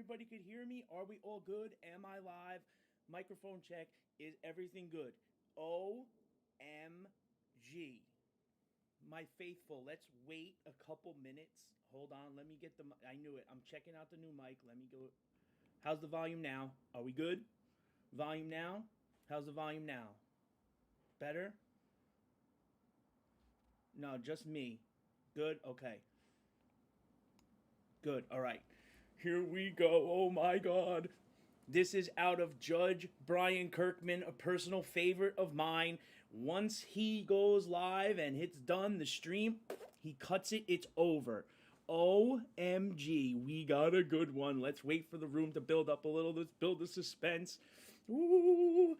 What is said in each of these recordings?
everybody could hear me? Are we all good? Am I live? Microphone check. Is everything good? OMG. My faithful, let's wait a couple minutes. Hold on, let me get the... I knew it. I'm checking out the new mic. Let me go... How's the volume now? Are we good? Volume now? How's the volume now? Better? No, just me. Good? Okay. Good, all right. Here we go. Oh my God. This is out of Judge Brian Kirkman, a personal favorite of mine. Once he goes live and hits done the stream, he cuts it, it's over. OMG, we got a good one. Let's wait for the room to build up a little. Let's build the suspense. Ooh.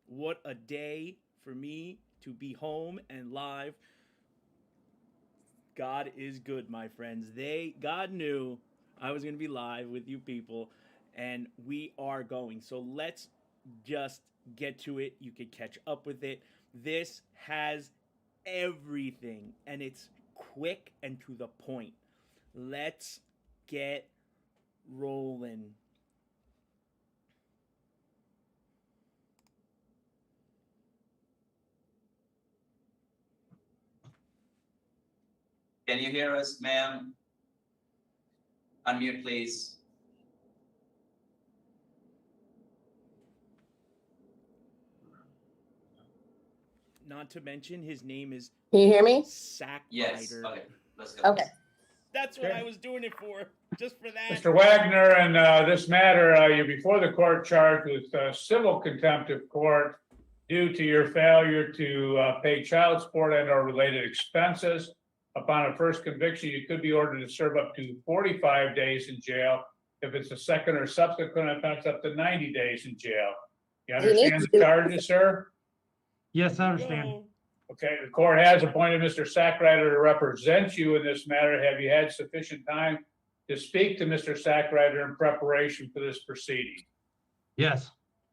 What a day for me to be home and live. God is good, my friends. God knew I was going to be live with you people, and we are going. So let's just get to it. You can catch up with it. This has everything, and it's quick and to the point. Let's get rolling. Can you hear us, ma'am? Unmute, please. Not to mention, his name is... Can you hear me? Sackrider. Yes. Okay. Let's go. Okay. That's what I was doing it for. Just for that. Mr. Wagner, and this matter, you're before the court charged with civil contempt of court due to your failure to pay child support and or related expenses. Upon a first conviction, you could be ordered to serve up to 45 days in jail. If it's a second or subsequent offense, up to 90 days in jail. You understand the charges, sir? Yes, I understand. Okay, the court has appointed Mr. Sackrider to represent you in this matter. Have you had sufficient time to speak to Mr. Sackrider in preparation for this proceeding? Yes.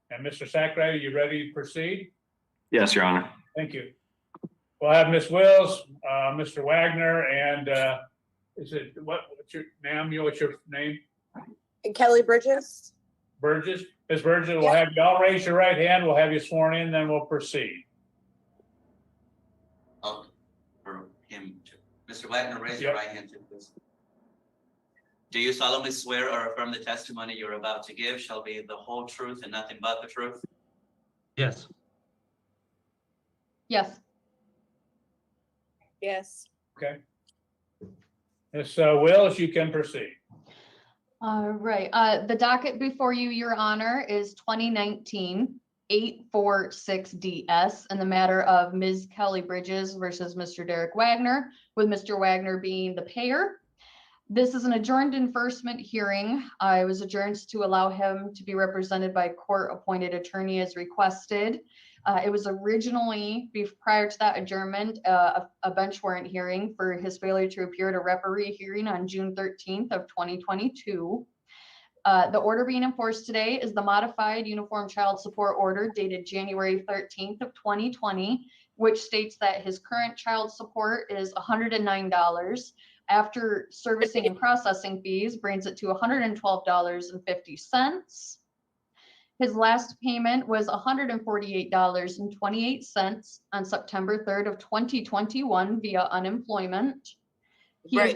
And Mr. Sackrider, you ready to proceed? Yes, Your Honor. Thank you. We'll have Ms. Wills, Mr. Wagner, and what's your, ma'am, what's your name? And Kelly Bridges? Burgess? Ms. Burgess, we'll have you all raise your right hand. We'll have you sworn in, then we'll proceed. Oh, for him to. Mr. Wagner, raise your right hand, please. Do you solemnly swear or affirm the testimony you're about to give shall be the whole truth and nothing but the truth? Yes. Yes. Yes. Okay. Ms. Wills, you can proceed. All right. The docket before you, Your Honor, is 2019-846DS in the matter of Ms. Kelly Bridges versus Mr. Derek Wagner, with Mr. Wagner being the payer. This is an adjourned enforcement hearing. I was adjourned to allow him to be represented by court-appointed attorney as requested. It was originally, prior to that adjournment, a bench warrant hearing for his failure to appear at a referee hearing on June 13th of 2022. The order being enforced today is the modified Uniform Child Support Order dated January 13th of 2020, which states that his current child support is $109. After servicing and processing fees, brings it to $112.50. His last payment was $148.28 on September 3rd of 2021 via unemployment. He has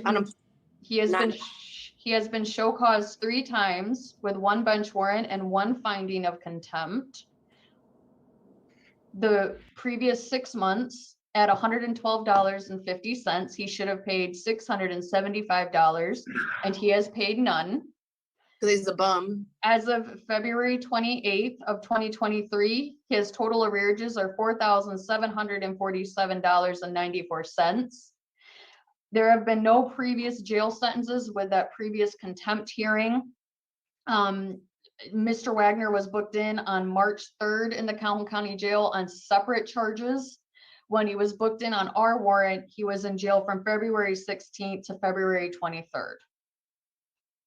been show cause 3 times with 1 bench warrant and 1 finding of contempt. The previous 6 months at $112.50, he should have paid $675, and he has paid none. Because he's a bum. As of February 28th of 2023, his total arrearages are $4,747.94. There have been no previous jail sentences with that previous contempt hearing. Mr. Wagner was booked in on March 3rd in the Calhoun County Jail on separate charges. When he was booked in on our warrant, he was in jail from February 16th to February 23rd.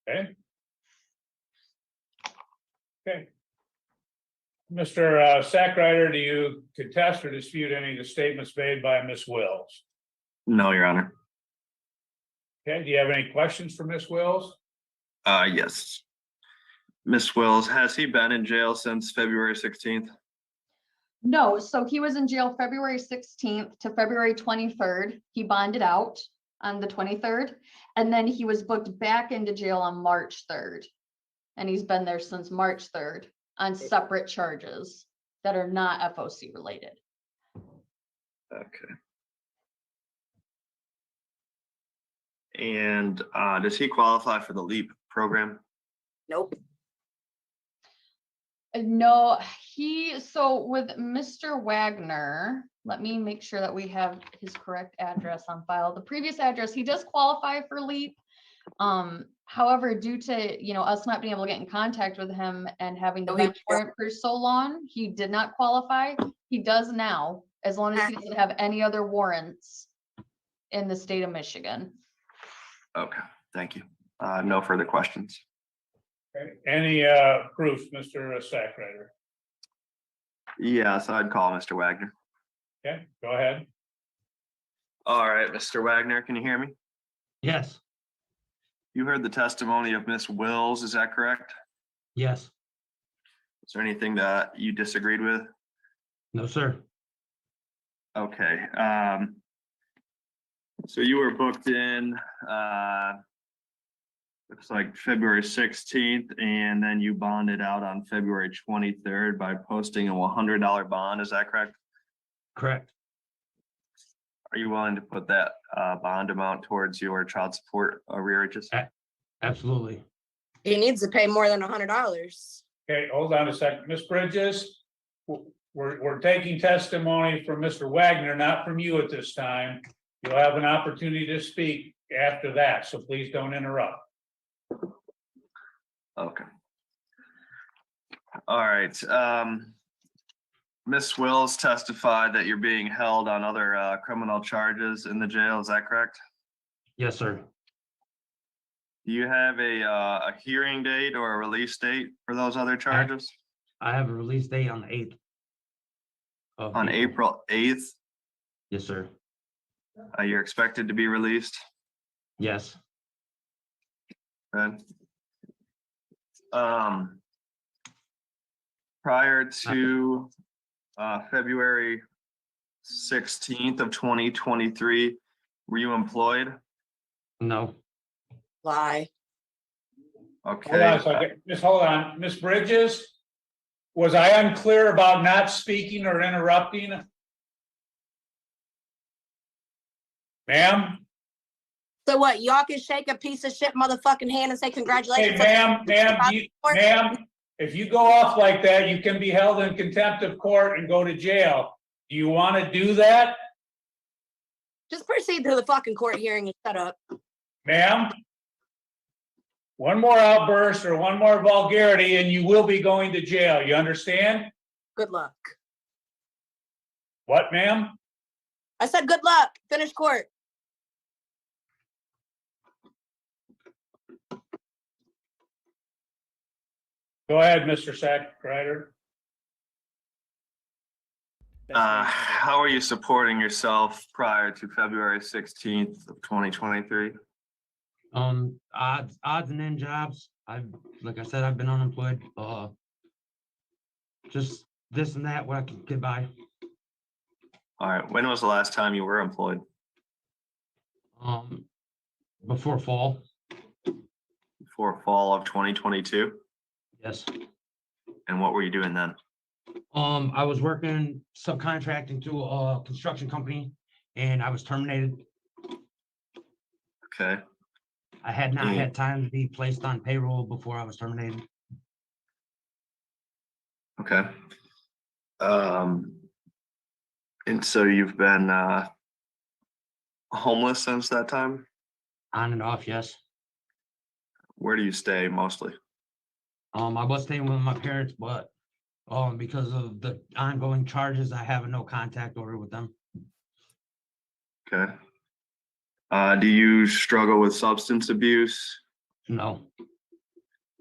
Okay. Okay. Mr. Sackrider, do you contest or dispute any of the statements made by Ms. Wills? No, Your Honor. Okay, do you have any questions for Ms. Wills? Yes. Miss Wills, has he been in jail since February 16th? No, so he was in jail February 16th to February 23rd. He bonded out on the 23rd, and then he was booked back into jail on March 3rd. And he's been there since March 3rd on separate charges that are not FOC related. Okay. And does he qualify for the LEAP program? Nope. No, so with Mr. Wagner, let me make sure that we have his correct address on file. The previous address, he does qualify for LEAP. However, due to, us not being able to get in contact with him and having the Oh, he- bench warrant for so long, he did not qualify. He does now, as long as he doesn't have any other warrants in the state of Michigan. Okay, thank you. No further questions. Okay. Any proofs, Mr. Sackrider? Yes, I'd call Mr. Wagner. Okay, go ahead. All right, Mr. Wagner, can you hear me? Yes, You heard the testimony of Miss Wills, is that correct? yes, Is there anything that you disagreed with? no, sir. Okay, so you were booked in, looks like February 16th, and then you bonded out on February 23rd by posting a $100 bond, is that correct? Correct. Are you willing to put that bond amount towards your child support arrearages? Absolutely. He needs to pay more than $100. Okay, hold on a second. Ms. Bridges, we're taking testimony from Mr. Wagner, not from you at this time. You'll have an opportunity to speak after that, so please don't interrupt. Okay. All right, Ms. Wills testified that you're being held on other criminal charges in the jail, is that correct? Yes, sir. Do you have a hearing date or a release date for those other charges? I have a release date on the 8th. of On April 8th, Yes, sir. you're expected to be released, Yes, okay? Prior to February 16th of 2023, were you employed? no, Lie. Hold on Okay, a second. Hold on. Ms. Bridges, was I unclear about not speaking or interrupting? Ma'am? So what? Y'all can shake a piece of shit motherfucking hand and say congratulations. Hey, ma'am, if you go off like that, you can be held in contempt of court and go to jail. Do you want to do that, Just proceed to the fucking court hearing and shut up. ma'am? One more outburst or one more vulgarity and you will be going to jail. You understand? Good luck. What, ma'am? I said good luck. Finish court. Go ahead, Mr. Sackrider. how are you supporting yourself prior to February 16th of 2023? odds and end jobs. Like I said, I've been unemployed. Just this and that, what I can get by. All right, when was the last time you were employed? Before fall. Before fall of 2022? Yes. And what were you doing then? I was working subcontracting to a construction company and I was terminated. Okay, I had not had time to be placed on payroll before I was terminated. okay. And so you've been homeless since that time? On and off, yes. Where do you stay mostly? I was staying with my parents, but because of the ongoing charges, I have a no contact order with them. Okay. Do you struggle with substance abuse? No,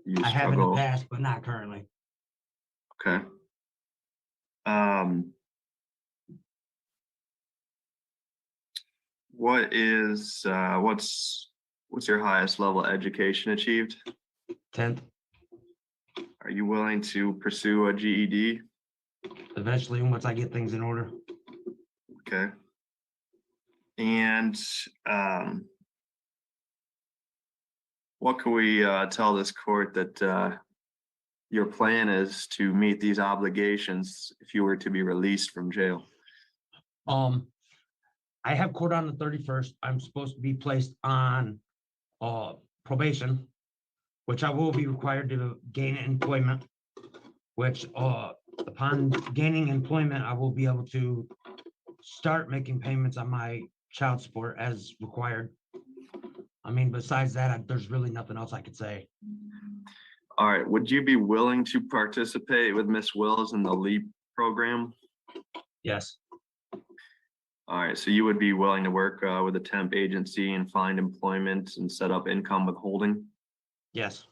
You I have in the struggle, past, but not currently. okay. What is what's your highest level education achieved? 10th, Are you willing to pursue a GED? eventually, once I get things in order. Okay. And what can we tell this court that your plan is to meet these obligations if you were to be released from jail? I have court on the 31st. I'm supposed to be placed on probation, which I will be required to gain employment, which upon gaining employment, I will be able to start making payments on my child support as required. I mean, besides that, there's really nothing else I could say. All right, would you be willing to participate with Miss Wills in the LEAP program? Yes, All right, so you would be willing to work with a temp agency and find employment and set up income withholding? yes.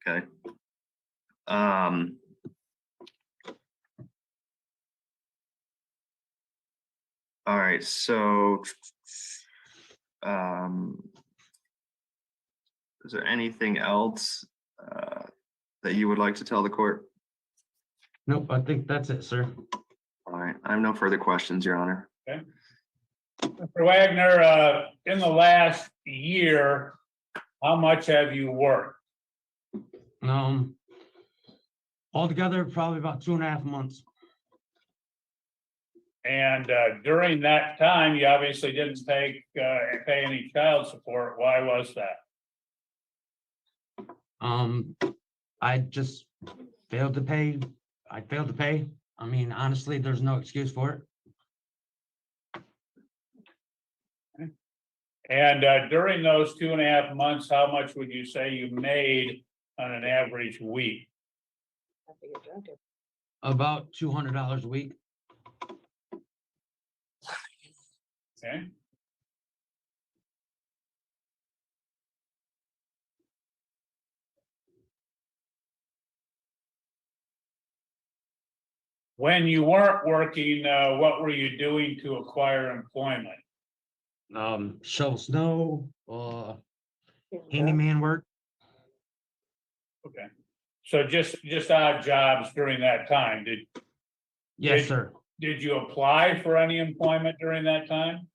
Okay. All right, so is there anything else that you would like to tell the court? Nope, I think that's it, sir. All right, I have no further questions, Your Honor. Mr. Wagner, in the last year, how much have you worked? Altogether, probably about 2.5 months. And during that time, you obviously didn't pay any child support. Why was that? I just failed to pay. I failed to pay. I mean, honestly, there's no excuse for it. And during those 2.5 months, how much would you say you made on an average week? About $200 a week. Okay. When you weren't working, what were you doing to acquire employment? Shovel snow, handyman work. Okay, so just odd jobs during that time. Yes, sir. Did you apply for any employment during that time?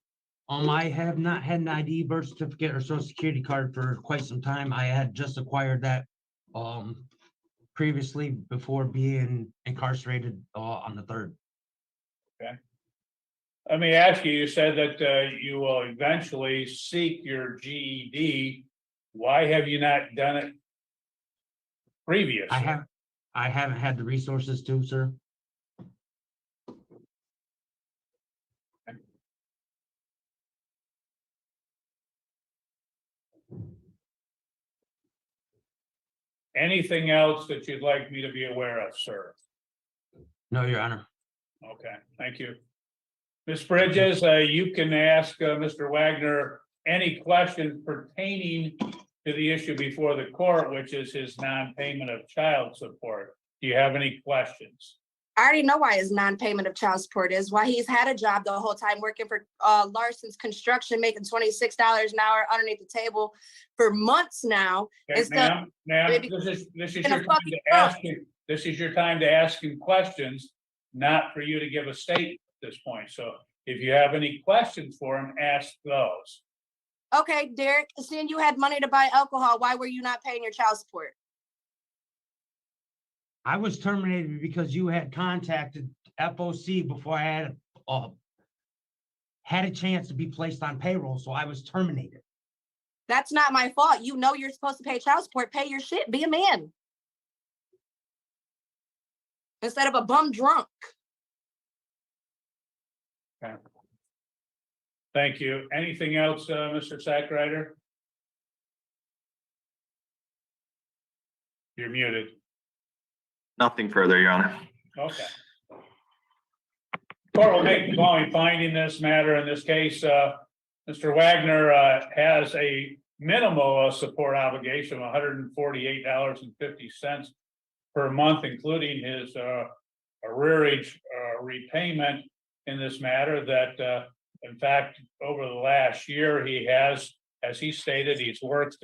I have not had an ID, birth certificate, or social security card for quite some time. I had just acquired that previously before being incarcerated on the 3rd. Let me ask you, you said that you will eventually seek your GED. Why have you not done it previously? I haven't had the resources to, sir. Anything else that you'd like me to be aware of, sir? No, Your Honor. Okay, thank you. Ms. Bridges, you can ask Mr. Wagner any questions pertaining to the issue before the court, which is his non-payment of child support. Do you have any questions? I already know why his non-payment of child support is, why he's had a job the whole time working for Larson's Construction, making $26 an hour underneath the table for months now. Okay, Instead- ma'am, maybe- this is your in a time fucking to ask him. This is your time to ask him questions, not for you to give a statement at this point. So if you have any questions for him, ask those. Okay, Derek, seeing you had money to buy alcohol, why were you not paying your child support? I was terminated because you had contacted FOC before I had a chance to be placed on payroll, so I was terminated. That's not my fault. You know you're supposed to pay child support. Pay your shit. Be a man. Instead of a bum drunk. Okay. Thank you. Anything else, Mr. Sackrider? You're muted. Nothing further, Your Honor. Okay. Court will make the following finding this matter. In this case, Mr. Wagner has a minimal support obligation of $148.50 per month, including his arrearage repayment in this matter that, in fact, over the last year, he has, as he stated, he's worked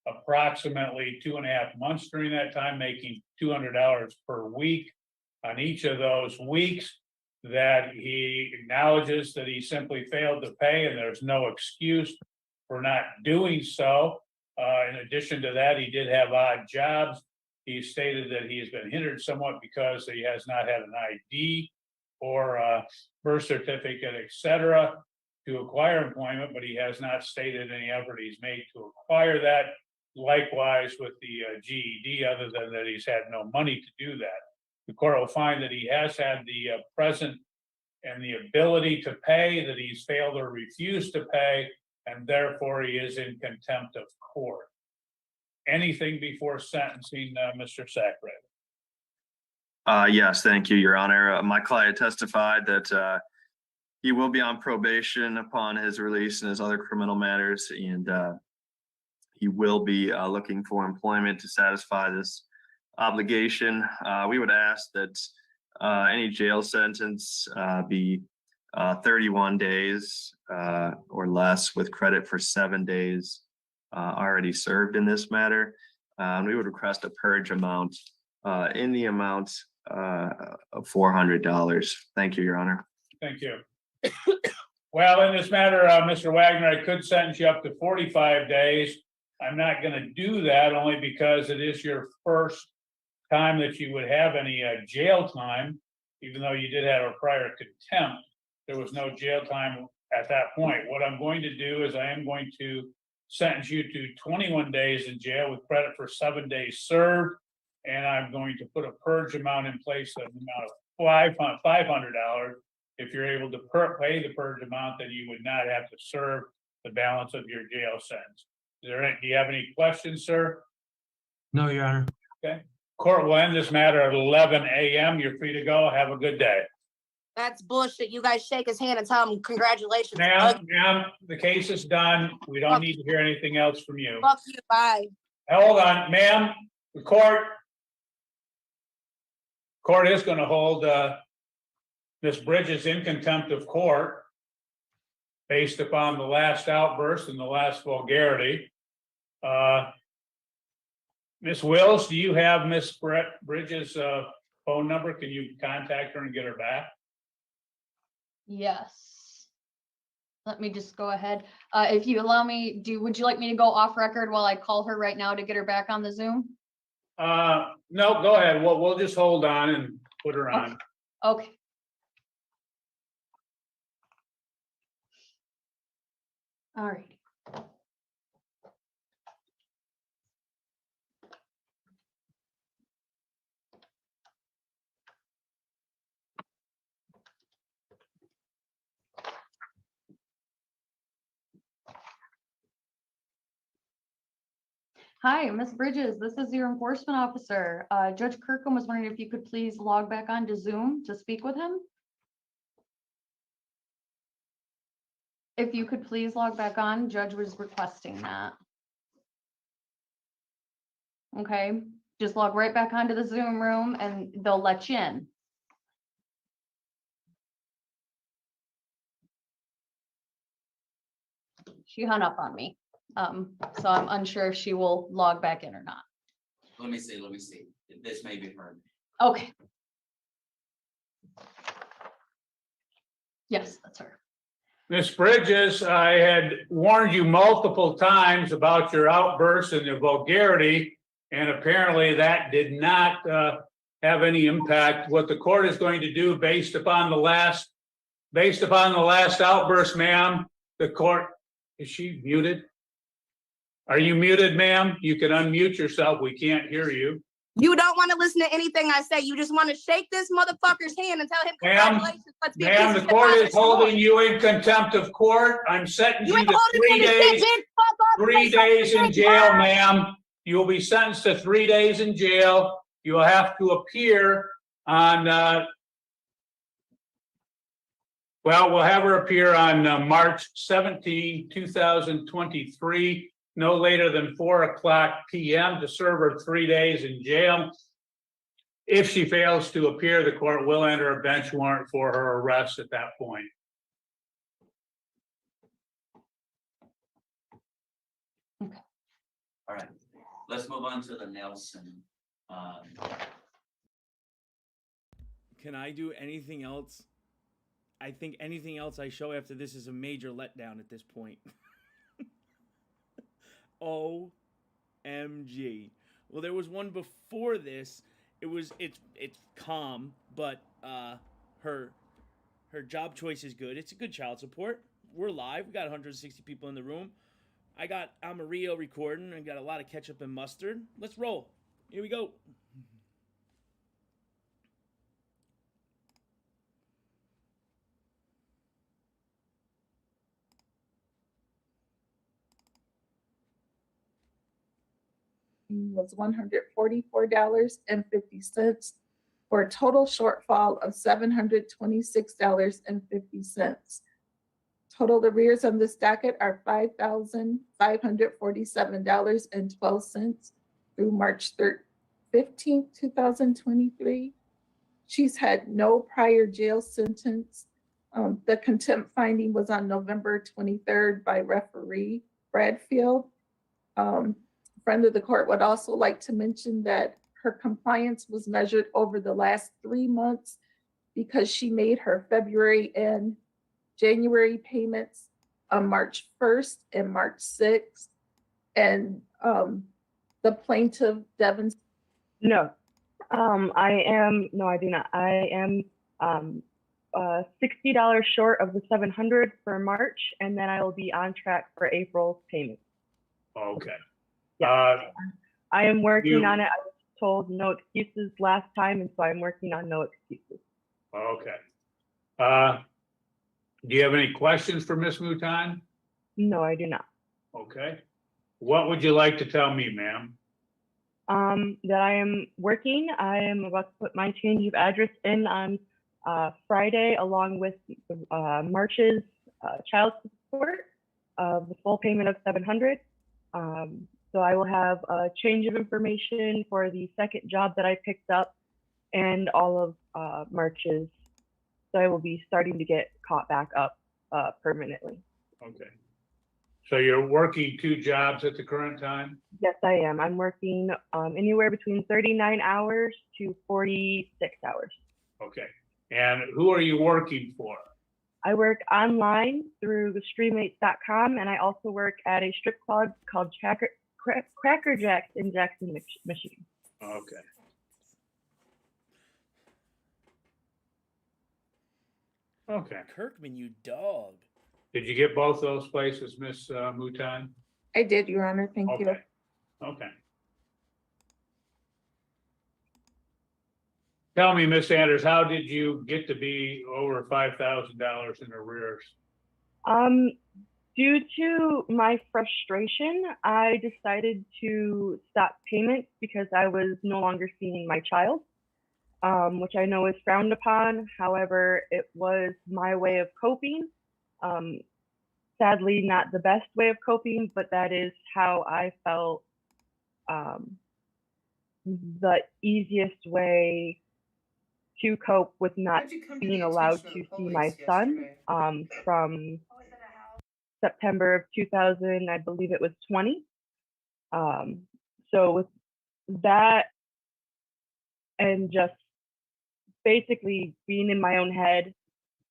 approximately 2.5 months during that time, making $200 per week. On each of those weeks, that he acknowledges that he simply failed to pay and there's no excuse for not doing so. In addition to that, he did have odd jobs. He stated that he has been hindered somewhat because he has not had an ID or a birth certificate, etc., to acquire employment, but he has not stated any effort he's made to acquire that. Likewise with the GED, other than that he's had no money to do that. The court will find that he has had the present and the ability to pay, that he's failed or refused to pay, and therefore he is in contempt of court. Anything before sentencing, Mr. Sacred? Yes, thank you, Your Honor. My client testified that he will be on probation upon his release and his other criminal matters, and he will be looking for employment to satisfy this obligation. We would ask that any jail sentence be 31 days or less, with credit for 7 days already served in this matter. We would request a purge amount in the amount of $400. Thank you, Your Honor. Thank you. Well, in this matter, Mr. Wagner, I could sentence you up to 45 days. I'm not going to do that only because it is your first time that you would have any jail time, even though you did have a prior contempt. There was no jail time at that point. What I'm going to do is I am going to sentence you to 21 days in jail with credit for 7 days served. And I'm going to put a purge amount in place of the amount of $500. If you're able to pay the purge amount, then you would not have to serve the balance of your jail sentence. Do you have any questions, sir? No, Your Honor. Okay. Court will end this matter at 11 a.m. You're free to go. Have a good day. That's bullshit. You guys shake his hand and tell him congratulations. Ma'am, the case is done. We don't need to hear anything else from you. Fuck you. Bye. Hold on, ma'am. The court is going to hold Ms. Bridges in contempt of court based upon the last outburst and the last vulgarity. Ms. Wills, do you have Ms. Bridges' phone number? Can you contact her and get her back? Yes. Let me just go ahead. If you allow me, would you like me to go off record while I call her right now to get her back on the Zoom? No, go ahead. We'll just hold on and put her on. Okay. All right. Hi, Ms. Bridges, this is your enforcement officer. Judge Kirkham was wondering if you could please log back on to Zoom to speak with him. If you could please log back on, Judge was requesting that. Okay, just log right back onto the Zoom room and they'll let you in. She hung up on me. So I'm unsure if she will log back in or not. Let me see. This may be her. Okay. Yes, that's her. Ms. Bridges, I had warned you multiple times about your outbursts and the vulgarity, and apparently that did not have any impact. What the court is going to do based upon the last outburst, ma'am, the court, is she muted? Are you muted, ma'am? You can unmute yourself. We can't hear you. You don't want to listen to anything I say. You just want to shake this motherfucker's hand and tell him congratulations. Let's be Ma'am, the court is holding you in contempt of court. I'm sentencing you to 3 days in jail, ma'am. You will be sentenced to 3 days in jail. You will have to appear on, we'll have her appear on March 17, 2023. No later than 4:00 p.m. to serve her 3 days in jail. If she fails to appear, the court will enter a bench warrant for her arrest at that point. Okay. All right, let's move on to the Nelson. Can I do anything else? I think anything else I show after this is a major letdown at this point. OMG. Well, there was one before this. It's calm, but her job choice is good. It's a good child support. We're live. We got 160 people in the room. I got Amarillo recording. I got a lot of ketchup and mustard. Let's roll. Here we go. Was $144.50 for a total shortfall of $726.50. Total arrears on this docket are $5,547.12 through March 15th, 2023. She's had no prior jail sentence. The contempt finding was on November 23rd by referee Bradfield. Friend of the court would also like to mention that her compliance was measured over the last 3 months because she made her February and January payments on March 1st and March 6th. And the plaintiff, Devin. No, I do not. I am $60 short of the $700 for March, and then I will be on track for April's payment. Okay. I am working on it. I was told no excuses last time, and so I'm working on no excuses. Okay. Do you have any questions for Ms. Mutan? No, I do not. Okay. What would you like to tell me, ma'am? That I am working. I am about to put my change of address in on Friday, along with March's child support of the full payment of $700. So I will have a change of information for the second job that I picked up and all of March's. So I will be starting to get caught back up permanently. Okay. So you're working 2 jobs at the current time? Yes, I am. I'm working anywhere between 39 hours to 46 hours. Okay. And who are you working for? I work online through streammates.com, and I also work at a strip club called Cracker Jacks in Jackson, Michigan. Okay. Okay. Kirkman, you dog. Did you get both those places, Miss Mutan? I did, Your Honor. Thank you. Okay. Okay. Tell me, Miss Sanders, how did you get to be over $5,000 in arrears? Due to my frustration, I decided to stop payments because I was no longer seeing my child, which I know is frowned upon. However, it was my way of coping. Sadly, not the best way of coping, but that is how I felt the easiest way to cope with not being allowed to see my son from September of 2000, I believe it was 20. So with that and just basically being in my own head,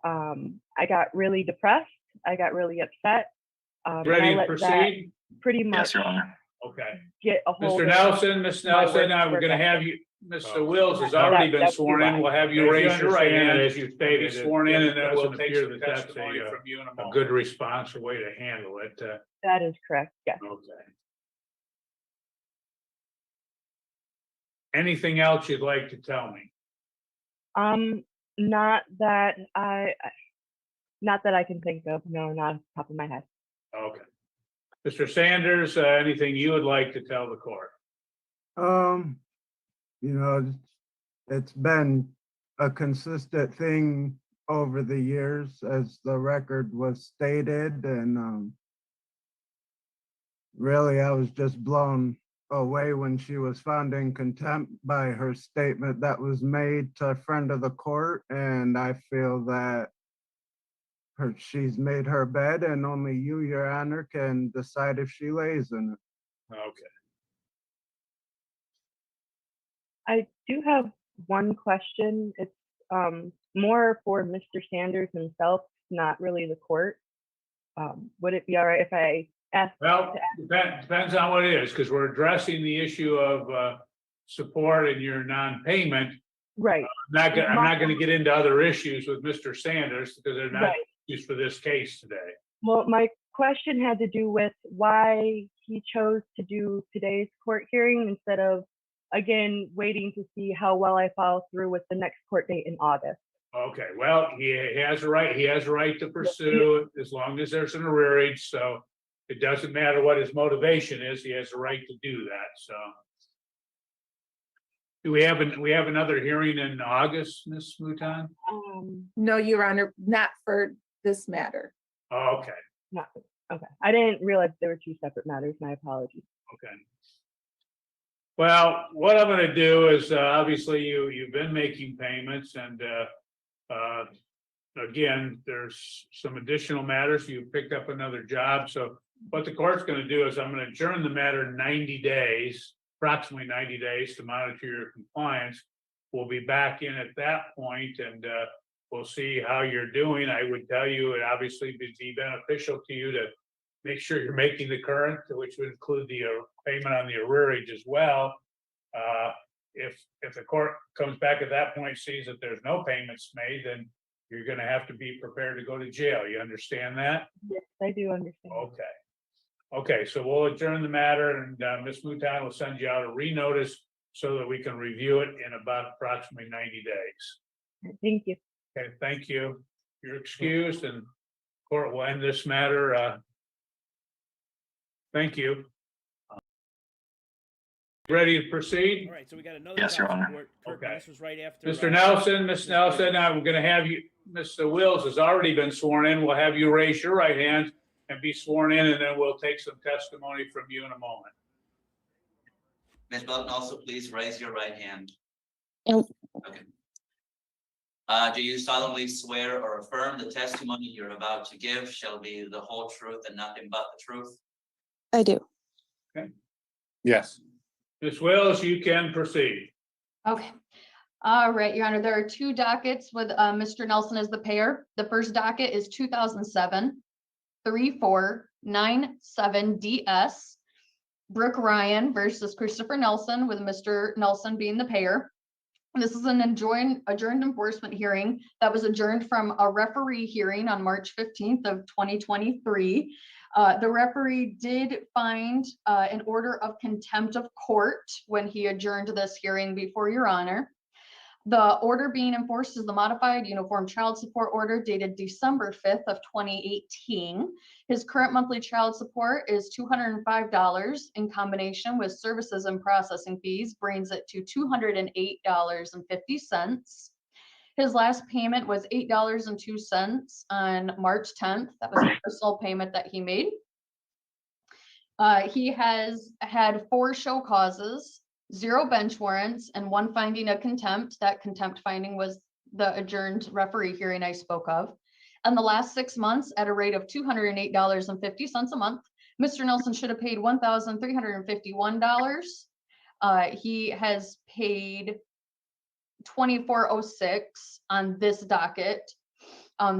I got really depressed. I got really upset. Ready to proceed? Pretty much Yes, Your Honor. Okay. get a hold Mr. of Nelson, Miss Nelson, we're gonna have you, Mr. Wills has already been sworn in. We'll have you raise your right hand as you stated. Sworn in, and then we'll take some testimony from you in a moment. A good response or way to handle it. That is correct, yes. Okay. Anything else you'd like to tell me? Not that I can think of, no, not off the top of my head. Okay. Mr. Sanders, anything you would like to tell the court? It's been a consistent thing over the years, as the record was stated, and really, I was just blown away when she was found in contempt by her statement that was made to a friend of the court, and I feel that she's made her bed, and only you, Your Honor, can decide if she lays in it. Okay. I do have one question. It's more for Mr. Sanders himself, not really the court. Would it be all right if I ask? Well, depends on what it is, because we're addressing the issue of support and your non-payment. Right, I'm not gonna get into other issues with Mr. Sanders because they're not right. used for this case today. Well, my question had to do with why he chose to do today's court hearing instead of, again, waiting to see how well I follow through with the next court date in August. Okay, well, he has a right to pursue it as long as there's an arrearage, so it doesn't matter what his motivation is, he has a right to do that, so. Do we have another hearing in August, Ms. Mutan? No, Your Honor, not for this matter. Oh, okay, Not, okay. I didn't realize there were two separate matters. My apologies. okay. Well, what I'm gonna do is, obviously, you've been making payments and, again, there's some additional matters. You picked up another job, so what the court's gonna do is I'm gonna adjourn the matter 90 days, approximately 90 days to monitor your compliance. We'll be back in at that point and, we'll see how you're doing. I would tell you, it obviously would be beneficial to you to make sure you're making the current, which would include the payment on the arrearage as well. If the court comes back at that point, sees that there's no payments made, then you're gonna have to be prepared to go to jail. You understand that? Yes, I do understand. Okay. Okay, so we'll adjourn the matter and Ms. Mutan will send you out a renotice so that we can review it in about approximately 90 days. Thank you. Okay, thank you. You're excused and court will end this matter. Thank you. Ready to proceed? All right, so we got another. Yes, Your child Honor. support. Kirk, Okay. This was right after. Mr. Nelson, Ms. Nelson, I'm gonna have you, Mr. Wills has already been sworn in. We'll have you raise your right hand and be sworn in, and then we'll take some testimony from you in a moment. Ms. Belton, also please raise your right hand. Yep. Okay. Do you solemnly swear or affirm the testimony you're about to give shall be the whole truth and nothing but the truth? I do. Yes. Ms. Wills, you can proceed. Okay. All right, Your Honor, there are two dockets with Mr. Nelson as the payer. The first docket is 2007-3497 DS. Brooke Ryan versus Christopher Nelson, with Mr. Nelson being the payer. This is an adjourned enforcement hearing that was adjourned from a referee hearing on March 15th of 2023. The referee did find an order of contempt of court when he adjourned this hearing before Your Honor. The order being enforced is the modified uniform child support order dated December 5th of 2018. His current monthly child support is $205 in combination with services and processing fees, brings it to $208.50. His last payment was $8.02 on March 10th. That was a personal payment that he made. He has had 4 show causes, 0 bench warrants, and 1 finding of contempt. That contempt finding was the adjourned referee hearing I spoke of. And the last 6 months, at a rate of $208.50 a month, Mr. Nelson should have paid $1,351. He has paid $24.06 on this docket.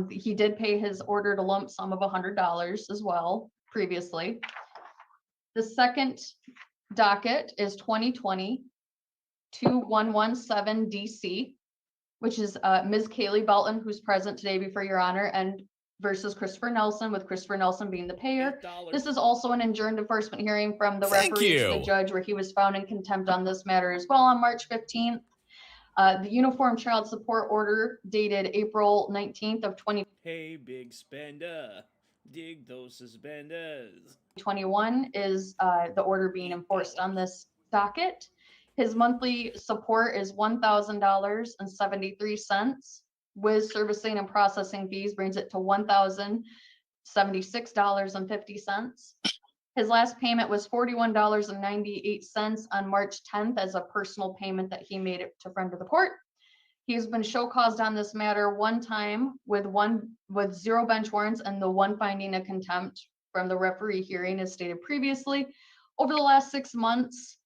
He did pay his ordered lump sum of $100 as well previously. The second docket is 2020-2117 DC, which is Ms. Kaylee Belton, who's present today before Your Honor, and versus Christopher Nelson, with Christopher Nelson being the payer. This is also an adjourned enforcement hearing from the referee to the judge, where he was found in contempt on this matter as well on March 15th. The uniform child support order dated April 19th of 2021 Hey, big spender, dig those suspenders. is the order being enforced on this docket. His monthly support is $1,000.73, with servicing and processing fees brings it to $1,076.50. His last payment was $41.98 on March 10th as a personal payment that he made it to friend of the court. He has been show caused on this matter 1 time with 0 bench warrants and the 1 finding of contempt from the referee hearing as stated previously. Over the last 6 months,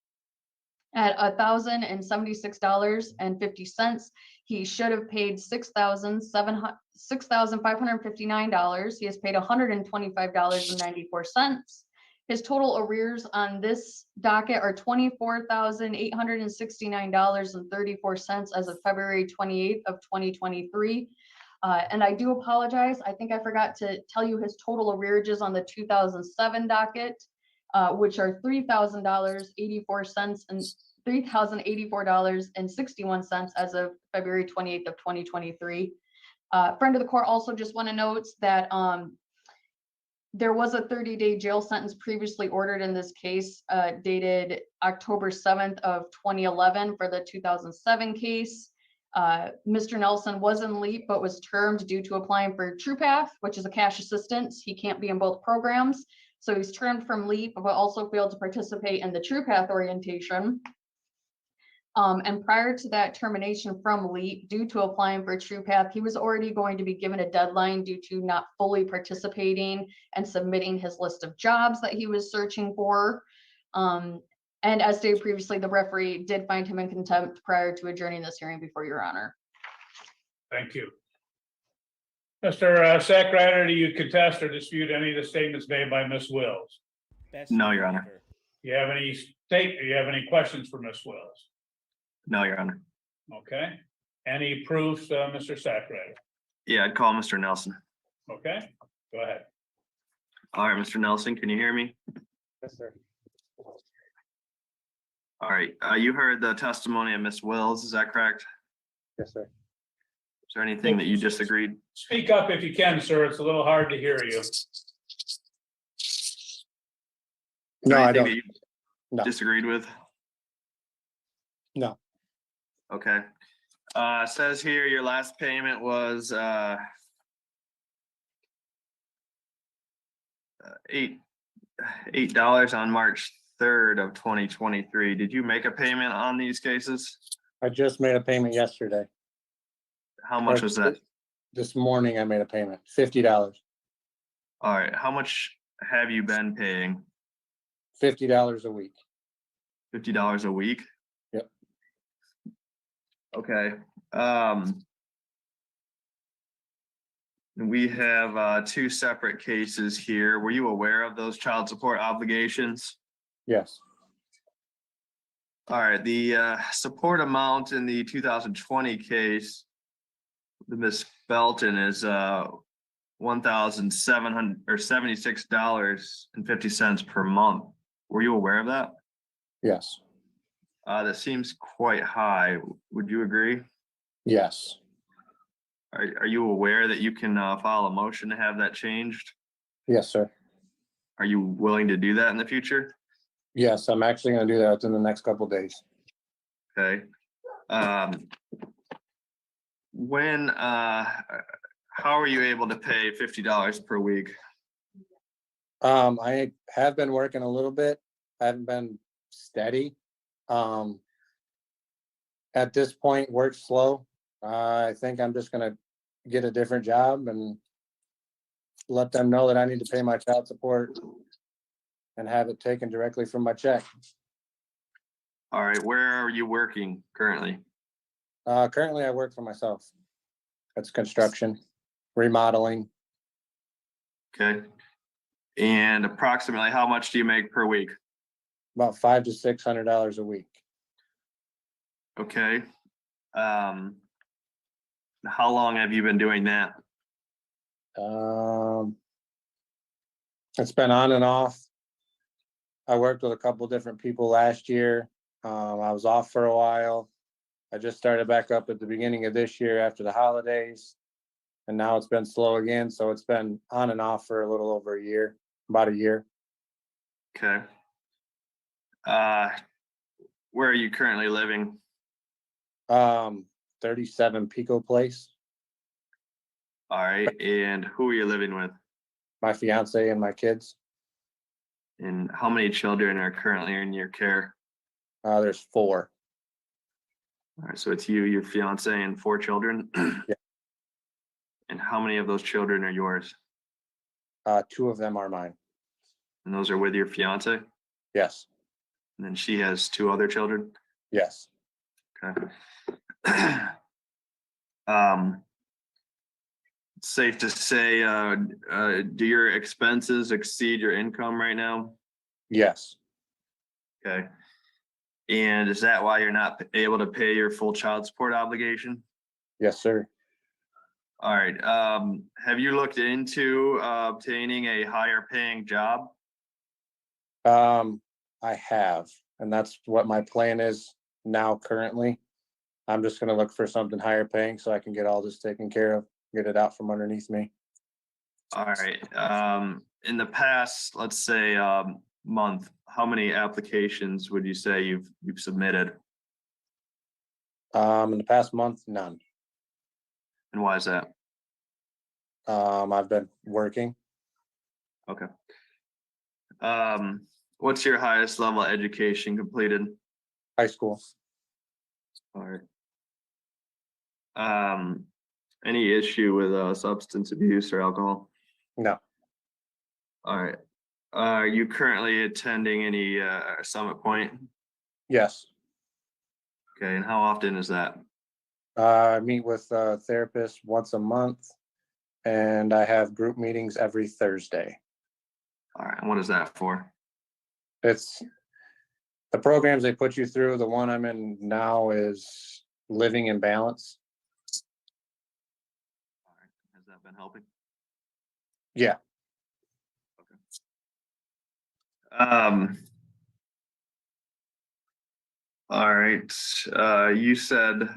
at $1,076.50. He should have paid $6,559. He has paid $125.94. His total arrears on this docket are $24,869.34 as of February 28th of 2023. And I do apologize. I think I forgot to tell you his total arrearages on the 2007 docket, which are $3,000.84 and $3,084.61 as of February 28th of 2023. Friend of the court also just want to note that there was a 30-day jail sentence previously ordered in this case, dated October 7th of 2011 for the 2007 case. Mr. Nelson was in LEAP, but was termed due to applying for TruePath, which is a cash assistance. He can't be in both programs. So he's termed from LEAP, but also failed to participate in the TruePath orientation. And prior to that termination from LEAP, due to applying for TruePath, he was already going to be given a deadline due to not fully participating and submitting his list of jobs that he was searching for. And as stated previously, the referee did find him in contempt prior to adjourning this hearing before your honor. Thank you. Mr. Secretary, do you contest or dispute any of the statements made by Ms. Wills? Best No, in Your Honor. favor. Do you have any questions for Ms. Wills? No, Your Honor. Okay. Any proofs, Mr. Secretary? Yeah, I'd call Mr. Nelson. Okay, go ahead. All right, Mr. Nelson, can you hear me? Yes, sir. All right, you heard the testimony of Ms. Wills, is that correct? Yes, sir. Is there anything that you disagreed? Speak up if you can, sir. It's a little hard to hear you. No, I Anything don't. that you No. disagreed with? No. Okay. It says here your last payment was $8 on March 3rd of 2023. Did you make a payment on these cases? I just made a payment yesterday. How much was that? This morning I made a payment, $50. All right, how much have you been paying? $50 a week. $50 a week? Yep. Okay. We have two separate cases here. Were you aware of those child support obligations? Yes. All right, the support amount in the 2020 case, the Miss Felton, is $1,776.50 per month. Were you aware of that? Yes. That seems quite high. Would you agree? Yes. Are you aware that you can file a motion to have that changed? Yes, sir. Are you willing to do that in the future? Yes, I'm actually going to do that within the next couple of days. Okay. How are you able to pay $50 per week? I have been working a little bit. I haven't been steady. At this point, work's slow. I think I'm just gonna get a different job and let them know that I need to pay my child support and have it taken directly from my check. All right, where are you working currently? Currently I work for myself. That's construction, remodeling. Okay. And approximately how much do you make per week? About $500 to $600 a week. Okay. How long have you been doing that? It's been on and off. I worked with a couple different people last year. I was off for a while. I just started back up at the beginning of this year after the holidays. And now it's been slow again. So it's been on and off for a little over a year, about a year. Okay. Where are you currently living? 37 Pico Place. All right. And who are you living with? My fiance and my kids. And how many children are currently in your care? There's 4. All right. So it's you, your fiance, and 4 children? Yeah. And how many of those children are yours? 2 of them are mine. And those are with your fiance? Yes. And then she has 2 other children? Yes. Okay. It's safe to say, do your expenses exceed your income right now? Yes. Okay. And is that why you're not able to pay your full child support obligation? Yes, sir. All right. Have you looked into obtaining a higher paying job? I have, and that's what my plan is now currently. I'm just gonna look for something higher paying so I can get all this taken care of, get it out from underneath me. All right. In the past, let's say, month, how many applications would you say you've submitted? In the past month, none. And why is that? I've been working. Okay. What's your highest level of education completed? High school. All right. Any issue with substance abuse or alcohol? No. All right. Are you currently attending any Summit Point? Yes. Okay, and how often is that? I meet with a therapist once a month, and I have group meetings every Thursday. All right, and what is that for? It's the programs they put you through. The one I'm in now is Living in Balance. All right, has that been helping? Yeah. All right, you said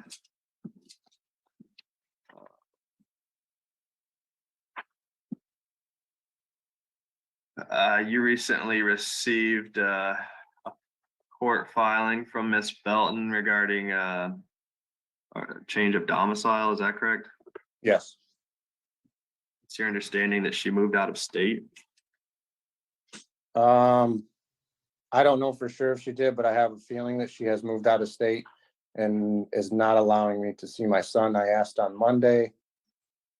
you recently received a court filing from Miss Belton regarding a change of domicile, is that correct? Yes. It's your understanding that she moved out of state? I don't know for sure if she did, but I have a feeling that she has moved out of state and is not allowing me to see my son. I asked on Monday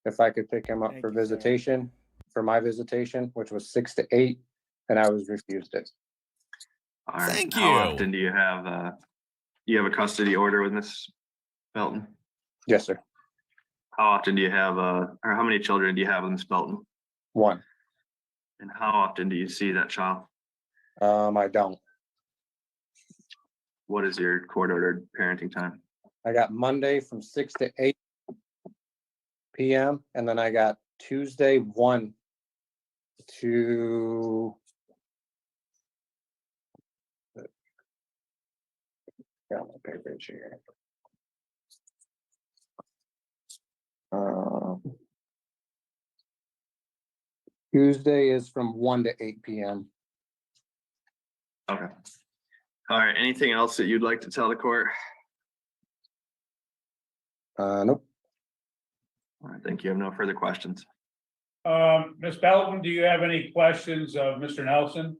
if I could pick him up Thank for you, sir. visitation, for my visitation, which was 6 to 8, and I was refused it. All right. Thank How you. often do you have a custody order with Miss Belton? Yes, sir. How often do you have or how many children do you have with Miss Belton? 1. And how often do you see that child? I don't. What is your court ordered parenting time? I got Monday from 6 to 8 p.m. and then I got Tuesday 1 to got my papers here. Tuesday is from 1 to 8 p.m. Okay. All right. Anything else that you'd like to tell the court? Nope. All right. Thank you. I have no further questions. Ms. Belton, do you have any questions of Mr. Nelson?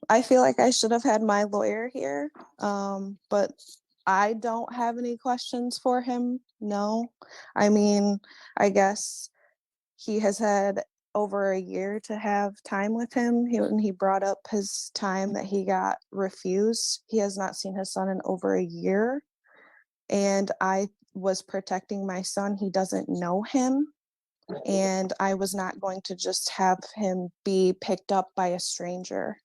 I feel like I should have had my lawyer here, but I don't have any questions for him. No, I mean, I guess he has had over a year to have time with him. When he brought up his time that he got refused, he has not seen his son in over a year. And I was protecting my son. He doesn't know him. And I was not going to just have him be picked up by a stranger.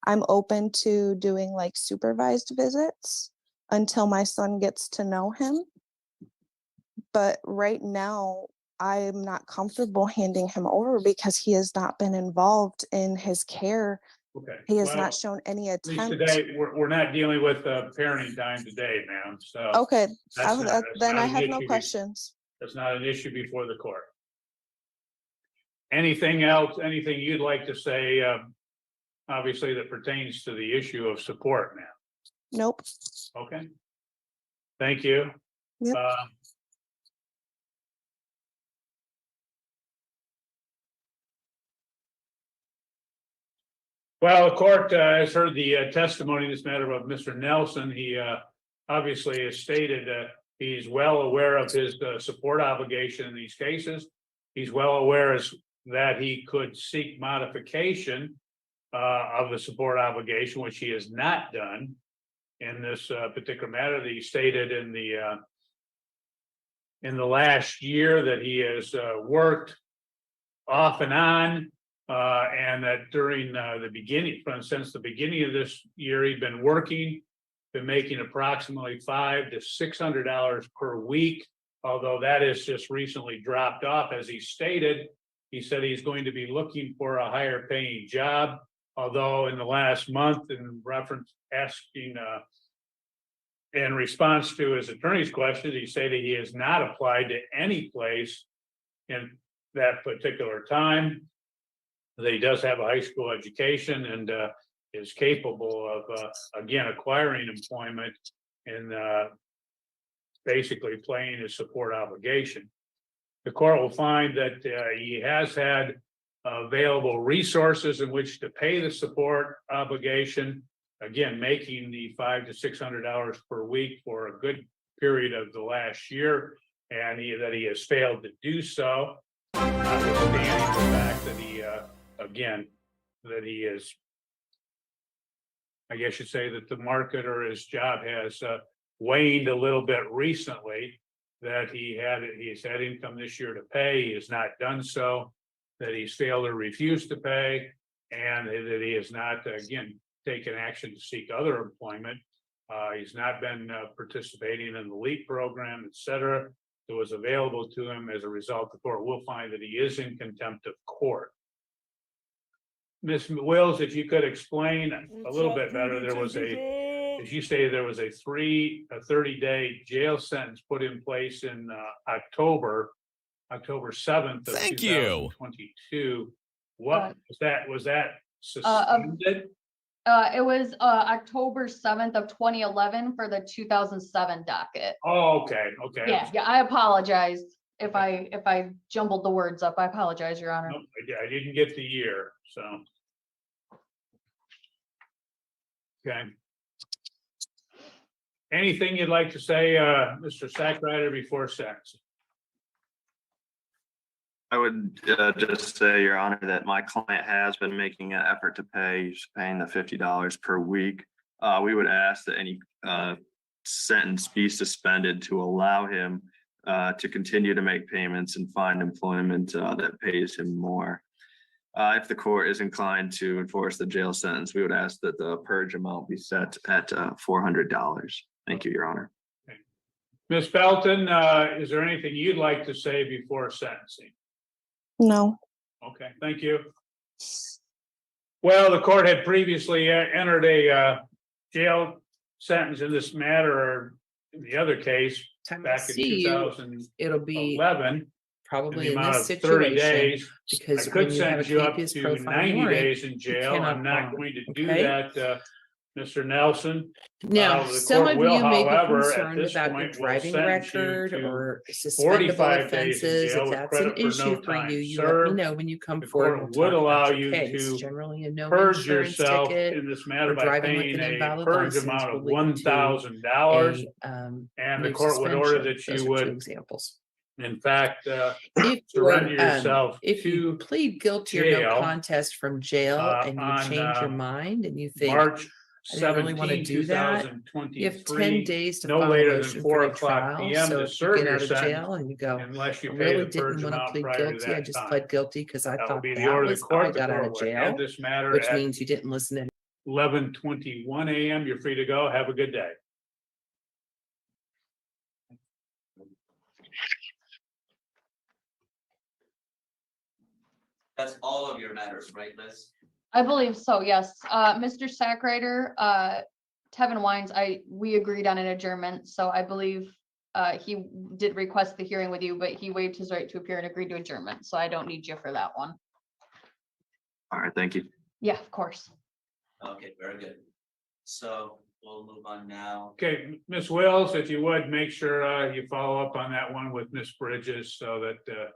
I'm open to doing like supervised visits until my son gets to know him. But right now, I'm not comfortable handing him over because he has not been involved in his care. Okay. He has Well, not shown any at least attempt. today, we're not dealing with parenting time today, ma'am, so. Okay, that's not then I an have no issue. questions. That's not an issue before the court. Anything else, anything you'd like to say, obviously that pertains to the issue of support, ma'am? Nope. Okay. Thank you. Yep. Well, the court has heard the testimony in this matter of Mr. Nelson. He obviously has stated that he's well aware of his support obligation in these cases. He's well aware as that he could seek modification of the support obligation, which he has not done in this particular matter. That he stated in the last year that he has worked off and on, and that during the beginning, since the beginning of this year, he'd been working, been making approximately $500 to $600 per week, although that has just recently dropped off. As he stated, he said he's going to be looking for a higher paying job, although in the last month, in reference asking in response to his attorney's question, he said that he has not applied to any place in that particular time. That he does have a high school education and is capable of again acquiring employment and basically paying his support obligation. The court will find that he has had available resources in which to pay the support obligation, again making the $500 to $600 per week for a good period of the last year, and that he has failed to do so, notwithstanding the fact that he again that he is, I guess you'd say that the market or his job has waned a little bit recently, that he's had income this year to pay, he has not done so, that he's failed or refused to pay, and that he has not again taken action to seek other employment. He's not been participating in the LEAP program, etc. that was available to him. As a result, the court will find that he is in contempt of court. Ms. Wills, if you could explain a little bit better, there was as you say, there was a 30-day jail sentence put in place in October 7th of 2022. What was that suspended? It was October 7th of 2011 for the 2007 docket. Oh, okay. Yeah, I apologize if I jumbled the words up. I apologize, Your Honor. Nope, I didn't get the year, so. Okay. Anything you'd like to say, Mr. Sackrider, before sentencing? I would just say, Your Honor, that my client has been making an effort to pay. He's paying the $50 per week. We would ask that any sentence be suspended to allow him to continue to make payments and find employment that pays him more. If the court is inclined to enforce the jail sentence, we would ask that the purge amount be set at $400. Thank you, Your Honor. Okay. Ms. Felton, is there anything you'd like to say before sentencing? No. Okay, thank you. Well, the court had previously entered a jail sentence in this matter, or in the other case, back in 2011. It'll be probably in amount this of 30 situation days. because I could when you have a sentence you up habeas to profile 90 warrant, days in you jail. cannot I'm not bond, going to do okay? that, Mr. Nelson. Now, The some court of will, you may be however, at concerned this about your point, will driving sentence you record to or suspendable 45 days in offenses. jail If with that's an credit for no issue for time you, you let served. me know when you come The forward. court and would talk allow about your you case. to Generally, a no purge insurance yourself ticket in this matter or by driving with paying an a invalid purge license amount of will lead to $1,000, and the no court would order suspension. that you Those are two would, examples. in fact, If surrender you, yourself if you to plead guilty or no jail, contest from jail and you on, change your mind and you think, March I didn't really want to 17, do that, you have 10 days to no file a later than motion 4 for a o'clock trial. PM So to if you serve get your out of sentence, jail and you go, unless you I pay really the didn't purge want to amount plead prior to guilty. I that just time. pled guilty because I That will thought be the that order of was the how I court. The got out court of will jail, end this matter which at means you didn't listen to 11:21 a.m. You're free to go. Have a good day. That's all of your matters, right, Liz? I believe so, yes. Mr. Sackrider, Tevin Wines, we agreed on an adjournment, so I believe he did request the hearing with you, but he waived his right to appear and agreed to adjournment, so I don't need you for that one. All right, thank you. Yeah, of course. Okay, very good. So we'll move on now. Okay, Ms. Wills, if you would, make sure you follow up on that one with Ms. Bridges so that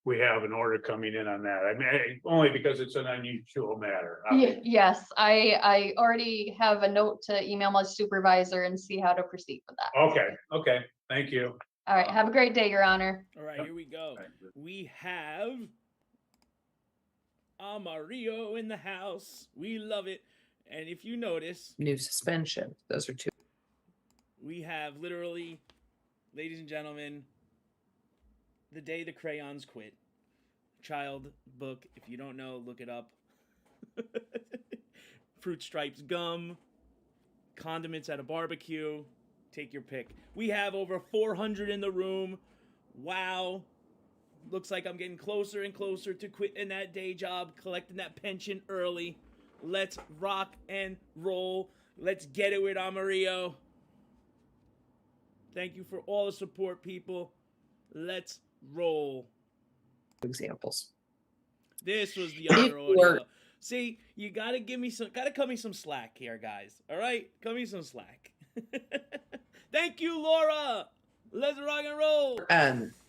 we have an order coming in on that. I mean, only because it's an unusual matter. Yes, I already have a note to email my supervisor and see how to proceed with that. Okay, thank you. All right, have a great day, Your Honor. All right, here we go. We have Amarillo in the house. We love it. And if you notice, New suspension. Those are two. we have literally, ladies and gentlemen, The Day the Crayons Quit. Child book. If you don't know, look it up. Fruit Stripes gum, condiments at a barbecue. Take your pick. We have over 400 in the room. Wow. Looks like I'm getting closer and closer to quitting that day job, collecting that pension early. Let's rock and roll. Let's get it with Amarillo. Thank you for all the support, people. Let's roll. Examples. This was the If other you were- audio. See, you gotta cut me some slack here, guys. All right, cut me some slack. Thank you, Laura. Let's rock and roll.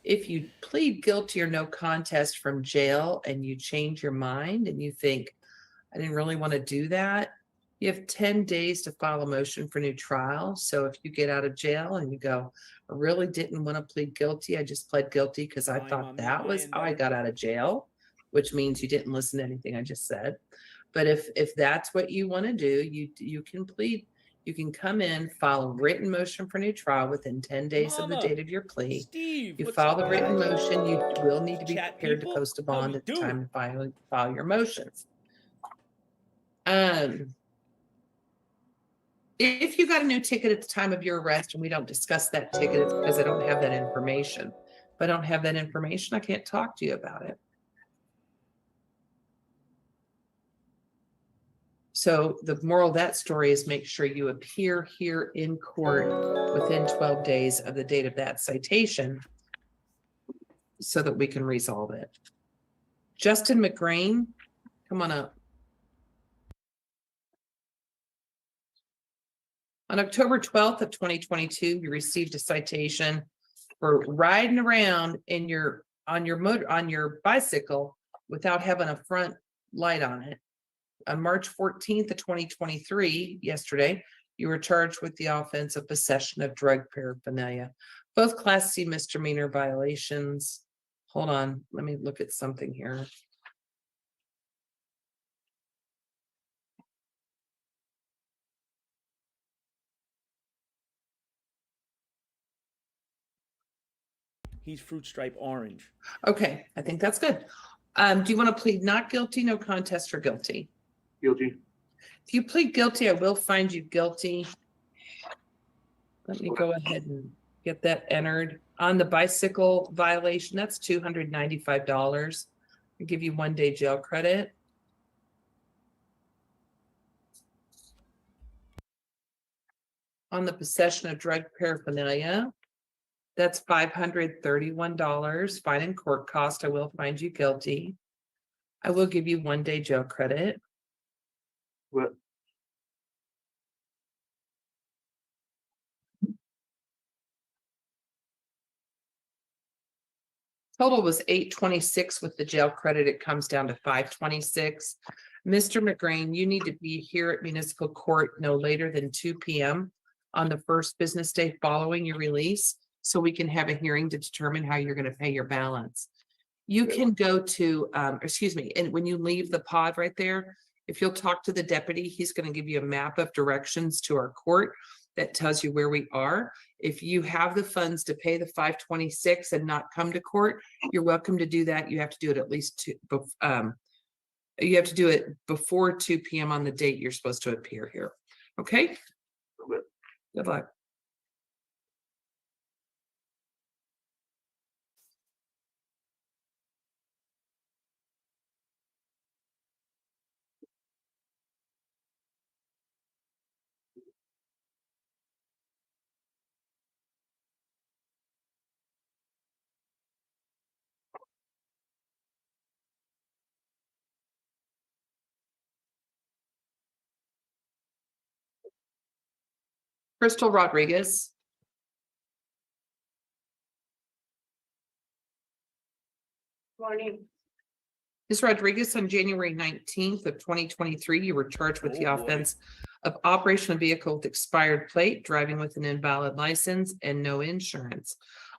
If you plead guilty or no contest from jail and you change your mind and you think, I didn't really want to do that, you have 10 days to file a motion for new trial. So if you get out of jail and you go, I really didn't want to plead guilty, I just pled guilty because I I'm thought on that my was end how I there. got out of jail, which means you didn't listen to anything I just said. But if that's what you want to do, you can plead. You can come in, file a written motion for new trial within 10 days of the Mama, date of your plea. Steve, You what's file up, the written guys? motion, you will need to be Chat prepared to people, post a how bond we at the doing? time to file your motions. If you got a new ticket at the time of your arrest and we don't discuss that ticket, it's because I don't have that information. If I don't have that information, I can't talk to you about it. So the moral of that story is make sure you appear here in court within 12 days of the date of that citation so that we can resolve it. Justin McGrain, come on up. On October 12th of 2022, you received a citation for riding around on your bicycle without having a front light on it. On March 14th of 2023, yesterday, you were charged with the offense of possession of drug paraphernalia, both Class C misdemeanor violations. Hold on, let me look at something here. He's Fruit Stripe Orange. Okay, I think that's good. Do you want to plead not guilty, no contest, or guilty? Guilty. If you plead guilty, I will find you guilty. Let me go ahead and get that entered. On the bicycle violation, that's $295. I'll give you 1 day jail credit. On the possession of drug paraphernalia, that's $531. Fine and court cost. I will find you guilty. I will give you 1 day jail credit. What? Total was $826 with the jail credit. It comes down to $526. Mr. McGrain, you need to be here at municipal court no later than 2 p.m. on the first business day following your release, so we can have a hearing to determine how you're going to pay your balance. You can go to, and when you leave the pod right there, if you'll talk to the deputy, he's going to give you a map of directions to our court that tells you where we are. If you have the funds to pay the $526 and not come to court, you're welcome to do that. You have to do it at least you have to do it before 2 p.m. on the date you're supposed to appear here. Okay? Good luck. Crystal Rodriguez. Morning. Ms. Rodriguez, on January 19th of 2023, you were charged with the Oh, boy. offense of operation of vehicle with expired plate, driving with an invalid license, and no insurance.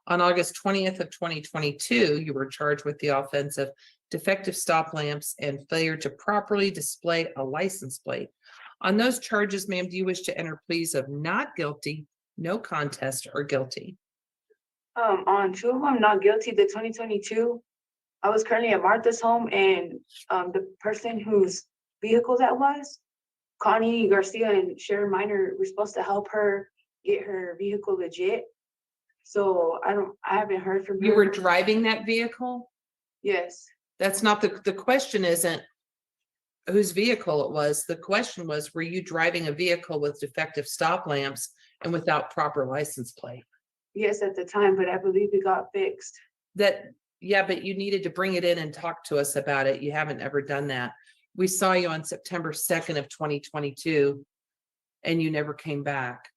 On August 20th of 2022, you were charged with the offense of defective stop lamps, and failure to properly display a license plate. On those charges, ma'am, do you wish to enter pleas of not guilty, no contest, or guilty? On two of them, not guilty. The 2022, I was currently at Martha's home, and the person whose vehicle that was, Connie Garcia and Sharon Minor, were supposed to help her get her vehicle legit. So I haven't heard from her. You were driving that vehicle? Yes. That's not the question isn't whose vehicle it was. The question was, were you driving a vehicle with defective stop lamps and without proper license plate? Yes, at the time, but I believe it got fixed. Yeah, but you needed to bring it in and talk to us about it. You haven't ever done that. We saw you on September 2nd of 2022 and you never came back.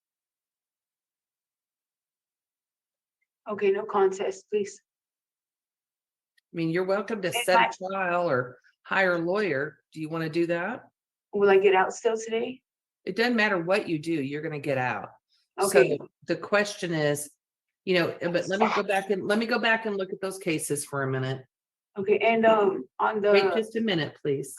Okay, no contest, please. I mean, you're welcome to set a trial or hire a lawyer. Do you want to do that? Will I get out still today? It doesn't matter what you do, you're going to get out. Okay. So the question is, but let me go back and look at those cases for a minute. Okay, and on the. Wait just a minute, please.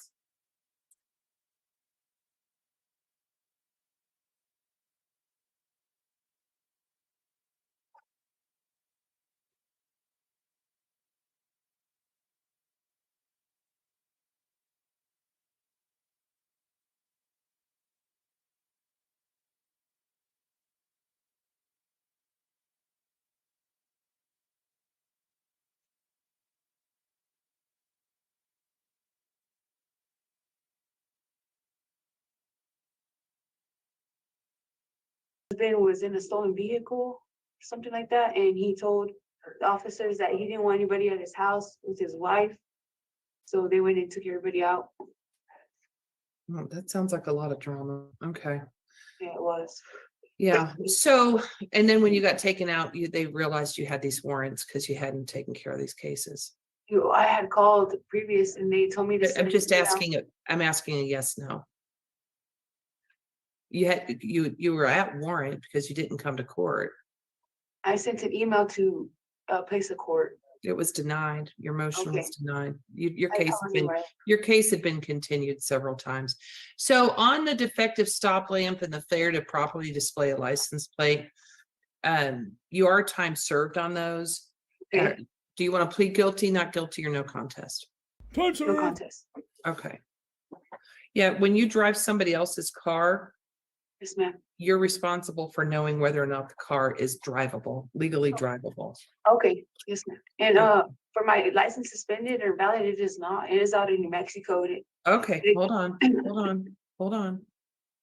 Husband was in a stolen vehicle, something like that, and he told the officers that he didn't want anybody at his house with his wife. So they went and took everybody out. Oh, that sounds like a lot of drama. Okay. Yeah, it was. Yeah. So, and then when you got taken out, they realized you had these warrants because you hadn't taken care of these cases. I had called previous and they told me to. I'm just asking it. I'm asking a yes, no. You were at warrant because you didn't come to court. I sent an email to place of court. It was denied. Your motion was Okay. denied. Your I case called had been, anyway. your case had been continued several times. So on the defective stop lamp and the failure to properly display a license plate, you are time served on those. Okay. Do you want to plead guilty, not guilty, or no contest? No contest. Okay. Yeah, when you drive somebody else's car, Yes, ma'am. you're responsible for knowing whether or not the car is drivable, legally drivable. Okay, yes, ma'am. And for my license suspended or valid, it is not. It is out in New Mexico. Okay, hold on.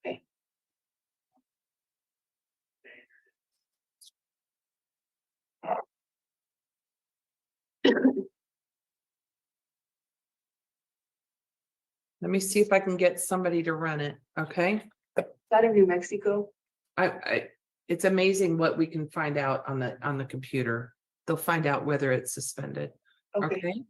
Okay. Let me see if I can get somebody to run it, okay? It's out of New Mexico. It's amazing what we can find out on the computer. They'll find out whether it's suspended. Okay. Okay?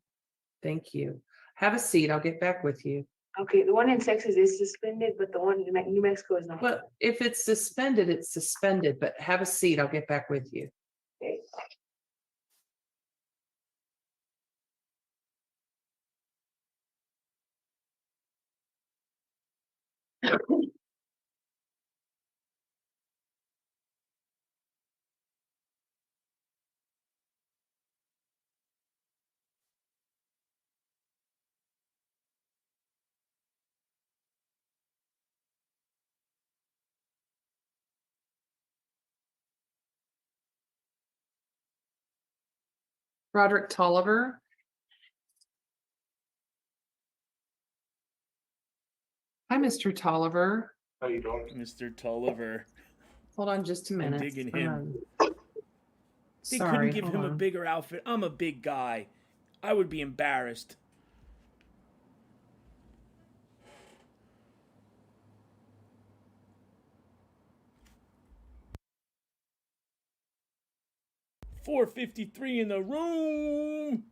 Thank you. Have a seat. I'll get back with you. Okay, the one in Texas is suspended, but the one in New Mexico is not. Well, if it's suspended, it's suspended, but have a seat. I'll get back with you. Okay. Rodri Toiver. Hi, Mr. Toiver. How you doing? Mr. Toiver. Hold on just a minute. digging him. They Sorry, couldn't give hold him a on. bigger outfit. I'm a big guy. I would be embarrassed. $453 in the room.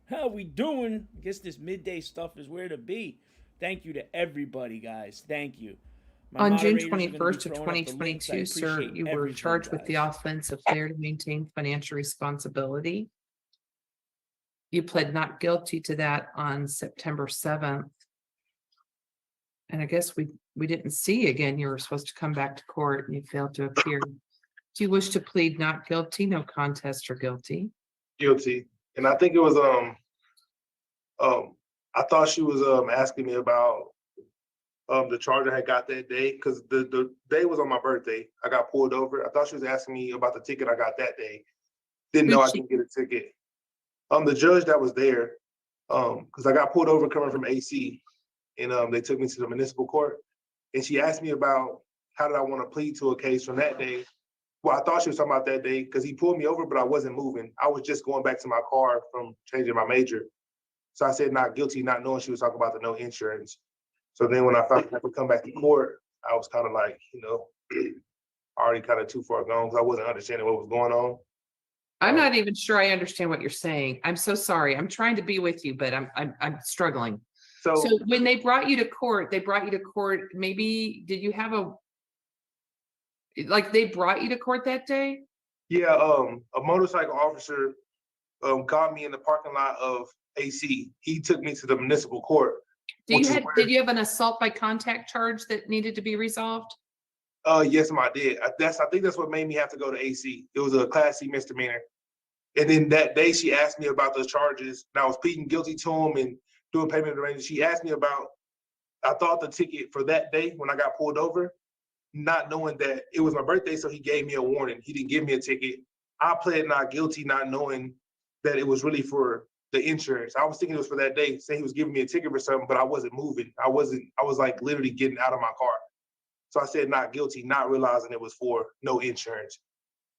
How we doing? I guess this midday stuff is where to be. Thank you to everybody, guys. Thank you. My On June moderators are gonna be 21st of throwing up the links. I 2022, sir, appreciate you were everything, charged with the guys. offense of failure to maintain financial responsibility. You pled not guilty to that on September 7th. And I guess we didn't see you again. You were supposed to come back to court and you failed to appear. Do you wish to plead not guilty, no contest, or guilty? Guilty. And I think it was, I thought she was, asking me about, the charge I had got that day, because the day was on my birthday. I got pulled over. I thought she was asking me about the ticket I got that day. Didn't know I didn't get a ticket. The judge that was there, because I got pulled over coming from AC, and they took me to the municipal court, and she asked me about how did I want to plead to a case from that day. Well, I thought she was talking about that day because he pulled me over, but I wasn't moving. I was just going back to my car from changing my major. So I said not guilty, not knowing she was talking about the no insurance. So then when I found out I could come back to court, I was kind of like, already kind of too far gone because I wasn't understanding what was going on. I'm not even sure I understand what you're saying. I'm so sorry. I'm trying to be with you, but I'm struggling. So when they brought you to court, maybe, did you have they brought you to court that day? Yeah, a motorcycle officer got me in the parking lot of AC. He took me to the municipal court. Did you have an assault by contact charge that needed to be resolved? Yes, I did. I think that's what made me have to go to AC. It was a Class C misdemeanor. And then that day she asked me about those charges, and I was pleading guilty to them and doing payment arrangements. She asked me about, I thought the ticket for that day when I got pulled over, not knowing that it was my birthday, so he gave me a warning. He didn't give me a ticket. I pled not guilty, not knowing that it was really for the insurance. I was thinking it was for that day, saying he was giving me a ticket for something, but I wasn't moving. I was like literally getting out of my car. So I said not guilty, not realizing it was for no insurance.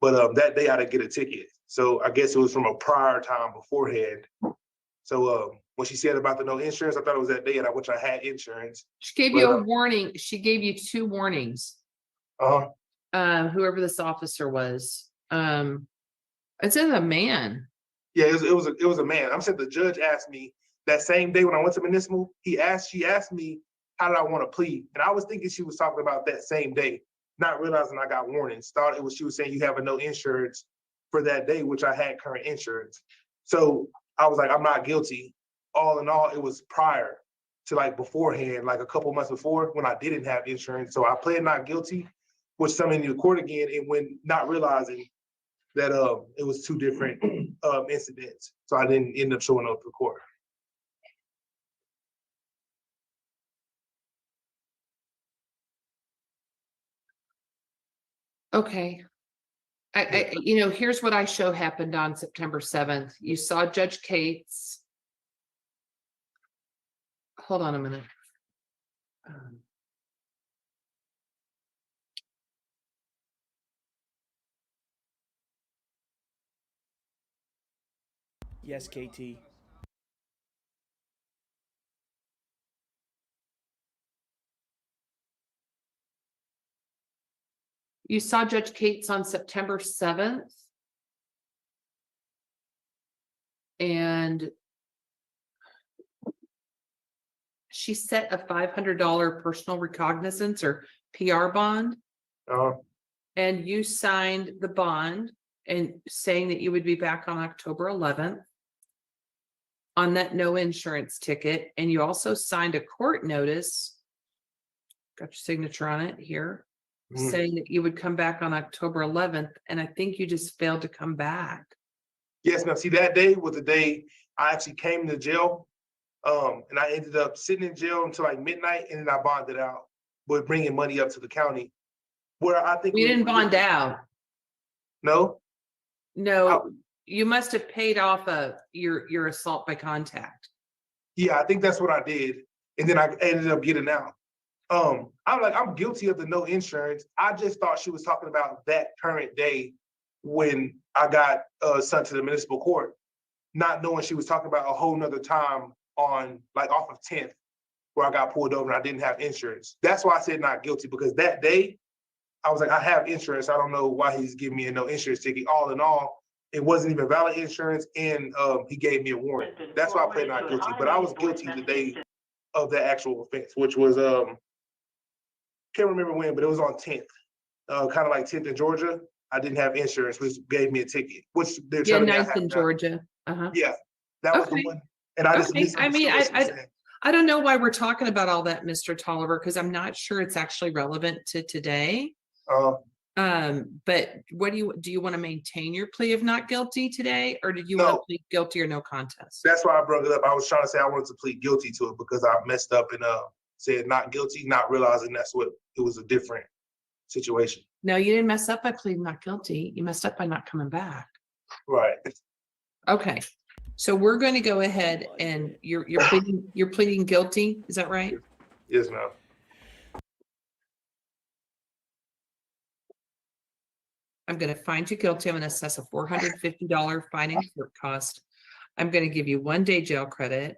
But that day I didn't get a ticket. So I guess it was from a prior time beforehand. So when she said about the no insurance, I thought it was that day in which I had insurance. She gave you a warning. She gave you 2 warnings. Whoever this officer was. It's a man. Yeah, it was a man. I'm saying the judge asked me that same day when I went to municipal, she asked me how did I want to plead? And I was thinking she was talking about that same day, not realizing I got warnings. Thought she was saying you have a no insurance for that day, which I had current insurance. So I was like, I'm not guilty. All in all, it was prior to beforehand, a couple months before when I didn't have insurance. So I pled not guilty, which summoned me to court again, and when not realizing that it was 2 different incidents. So I didn't end up showing up to court. Okay. Here's what I show happened on September 7th. You saw Judge Cates. Hold on a minute. Yes, KT. You saw Judge Cates on September 7th. And she set a $500 personal recognizance or PR bond. And you signed the bond and saying that you would be back on October 11th on that no insurance ticket. And you also signed a court notice, got your signature on it here, saying that you would come back on October 11th. And I think you just failed to come back. Yes, now see, that day was the day I actually came to jail. And I ended up sitting in jail until midnight, and then I bonded out with bringing money up to the county. Where I think we didn't bond out. No? No, you must have paid off your assault by contact. Yeah, I think that's what I did. And then I ended up getting out. I'm guilty of the no insurance. I just thought she was talking about that current day when I got sent to the municipal court, not knowing she was talking about a whole nother time on off of 10th where I got pulled over and I didn't have insurance. That's why I said not guilty, because that day I was like, I have insurance. I don't know why he's giving me a no insurance ticket. All in all, it wasn't even valid insurance, and he gave me a warrant. That's why I pled not guilty. But I was guilty the day of the actual offense, which was can't remember when, but it was on 10th, kind of like 10th in Georgia. I didn't have insurance, which gave me a ticket. Which they're telling me I 9th in Georgia. Yeah, That was the Okay. one, and I just Okay, I mean, misunderstood what she said. I don't know why we're talking about all that, Mr. Tolliver, because I'm not sure it's actually relevant to today. But what do you want to maintain your plea of not guilty today, or did you want to No. plead guilty or no contest? That's why I brought it up. I was trying to say I wanted to plead guilty to it because I messed up and said not guilty, not realizing that's what it was a different situation. No, you didn't mess up by pleading not guilty. You messed up by not coming back. Right. Okay, so we're going to go ahead and you're pleading guilty. Is that right? Yes, ma'am. I'm going to find you guilty. I'm going to assess a $450 fine and court cost. I'm going to give you 1 day jail credit.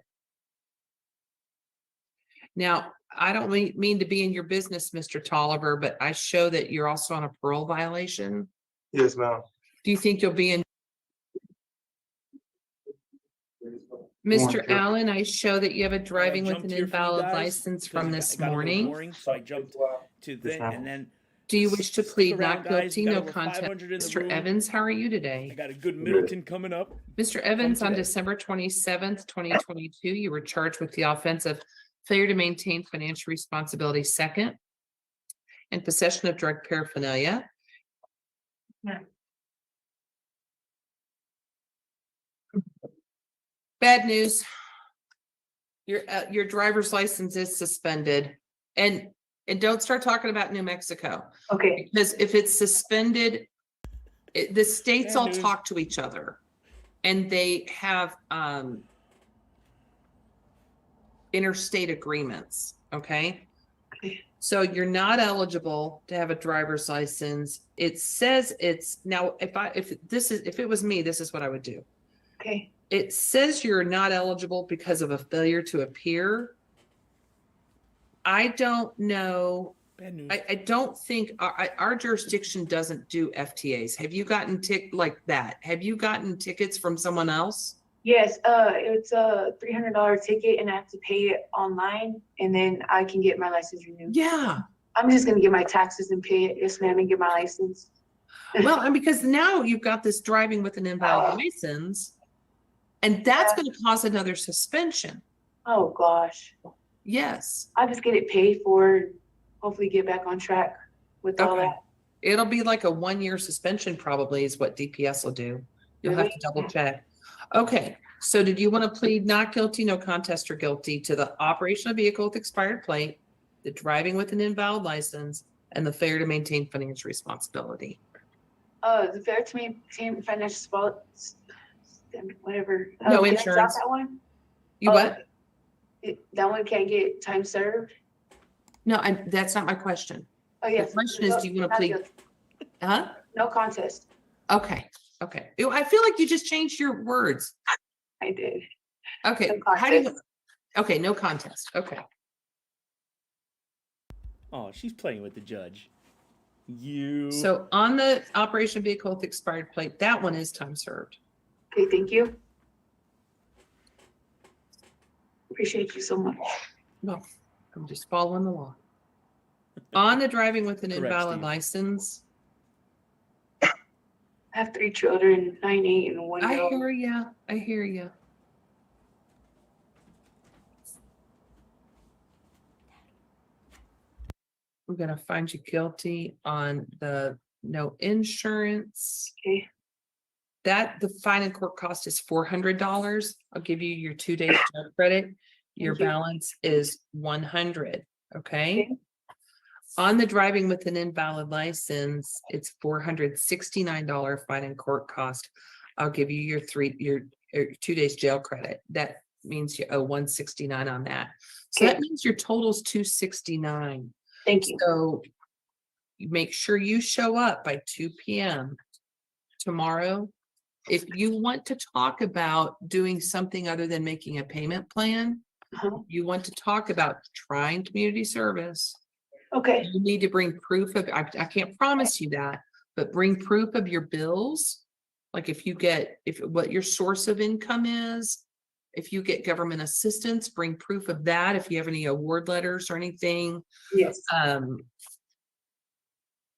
Now, I don't mean to be in your business, Mr. Tolliver, but I show that you're also on a parole violation. Yes, ma'am. Do you think you'll be in? Mr. Allen, I show that you have a driving with an invalid license from this morning. So I jumped to the and then. Do you wish to plead around, not guys. guilty, Got no over contest? 500 in the Mr. room. Evans, how are you today? I got a good Middleton coming up. Mr. Evans, on today. December 27th, 2022, you were charged with the offense of failure to maintain financial responsibility second and possession of drug paraphernalia. Bad news. Your driver's license is suspended, and don't start talking about New Mexico. Okay. Because if it's suspended, the states Bad all news. talk to each other, and they have interstate agreements. Okay. So you're not eligible to have a driver's license. It says it's now, if it was me, this is what I would do. Okay. It says you're not eligible because of a failure to appear. I don't know. Bad news. I don't think our jurisdiction doesn't do FTAs. Have you gotten like that? Have you gotten tickets from someone else? Yes, it's a $300 ticket and I have to pay it online and then I can get my license renewed. Yeah. I'm just gonna get my taxes and pay it. Yes, ma'am, and get my license. Well, and because now you've got this driving with an invalid license, and that's going to cause another suspension. Oh, gosh. Yes. I'll just get it paid for, hopefully get back on track with all that. It'll be like a 1-year suspension probably is what DPS will do. You'll have to Really? double check. Okay, so did you want to plead not guilty, no contest, or guilty to the operation of vehicle with expired plate, the driving with an invalid license, and the failure to maintain financial responsibility? The fair to maintain financial whatever. No can I drop insurance. that one? You what? That one can't get time served? No, that's not my question. Oh, yes. The question is, do you want to Not plead? guilty. Huh? No contest. Okay, okay. I feel like you just changed your words. I did. Okay, No how do you, contest. okay, no contest, okay. Oh, she's playing with the judge. You. So on the operation vehicle with expired plate, that one is time served. Okay, thank you. Appreciate you so much. No, I'm just following the law. On the driving with an Correct, invalid Steve. license, I have 3 children, 9, 8, and 1 I year old. hear ya, I hear ya. We're gonna find you guilty on the no insurance. Okay. That, the fine and court cost is $400. I'll give you your 2 days jail credit. Your Thank you. balance is 100, okay? Okay. On the driving with an invalid license, it's $469 fine and court cost. I'll give you your 2 days jail credit. That means you owe 169 on that. So Okay. that means your total's 269. Thank you. So you make sure you show up by 2 p.m. tomorrow. If you want to talk about doing something other than making a payment plan, Uh-huh. you want to talk about trying community service, Okay, you need to bring proof of, I can't promise you that, but bring proof of your bills. Like if what your source of income is, if you get government assistance, bring proof of that. If you have any award letters or anything. yes.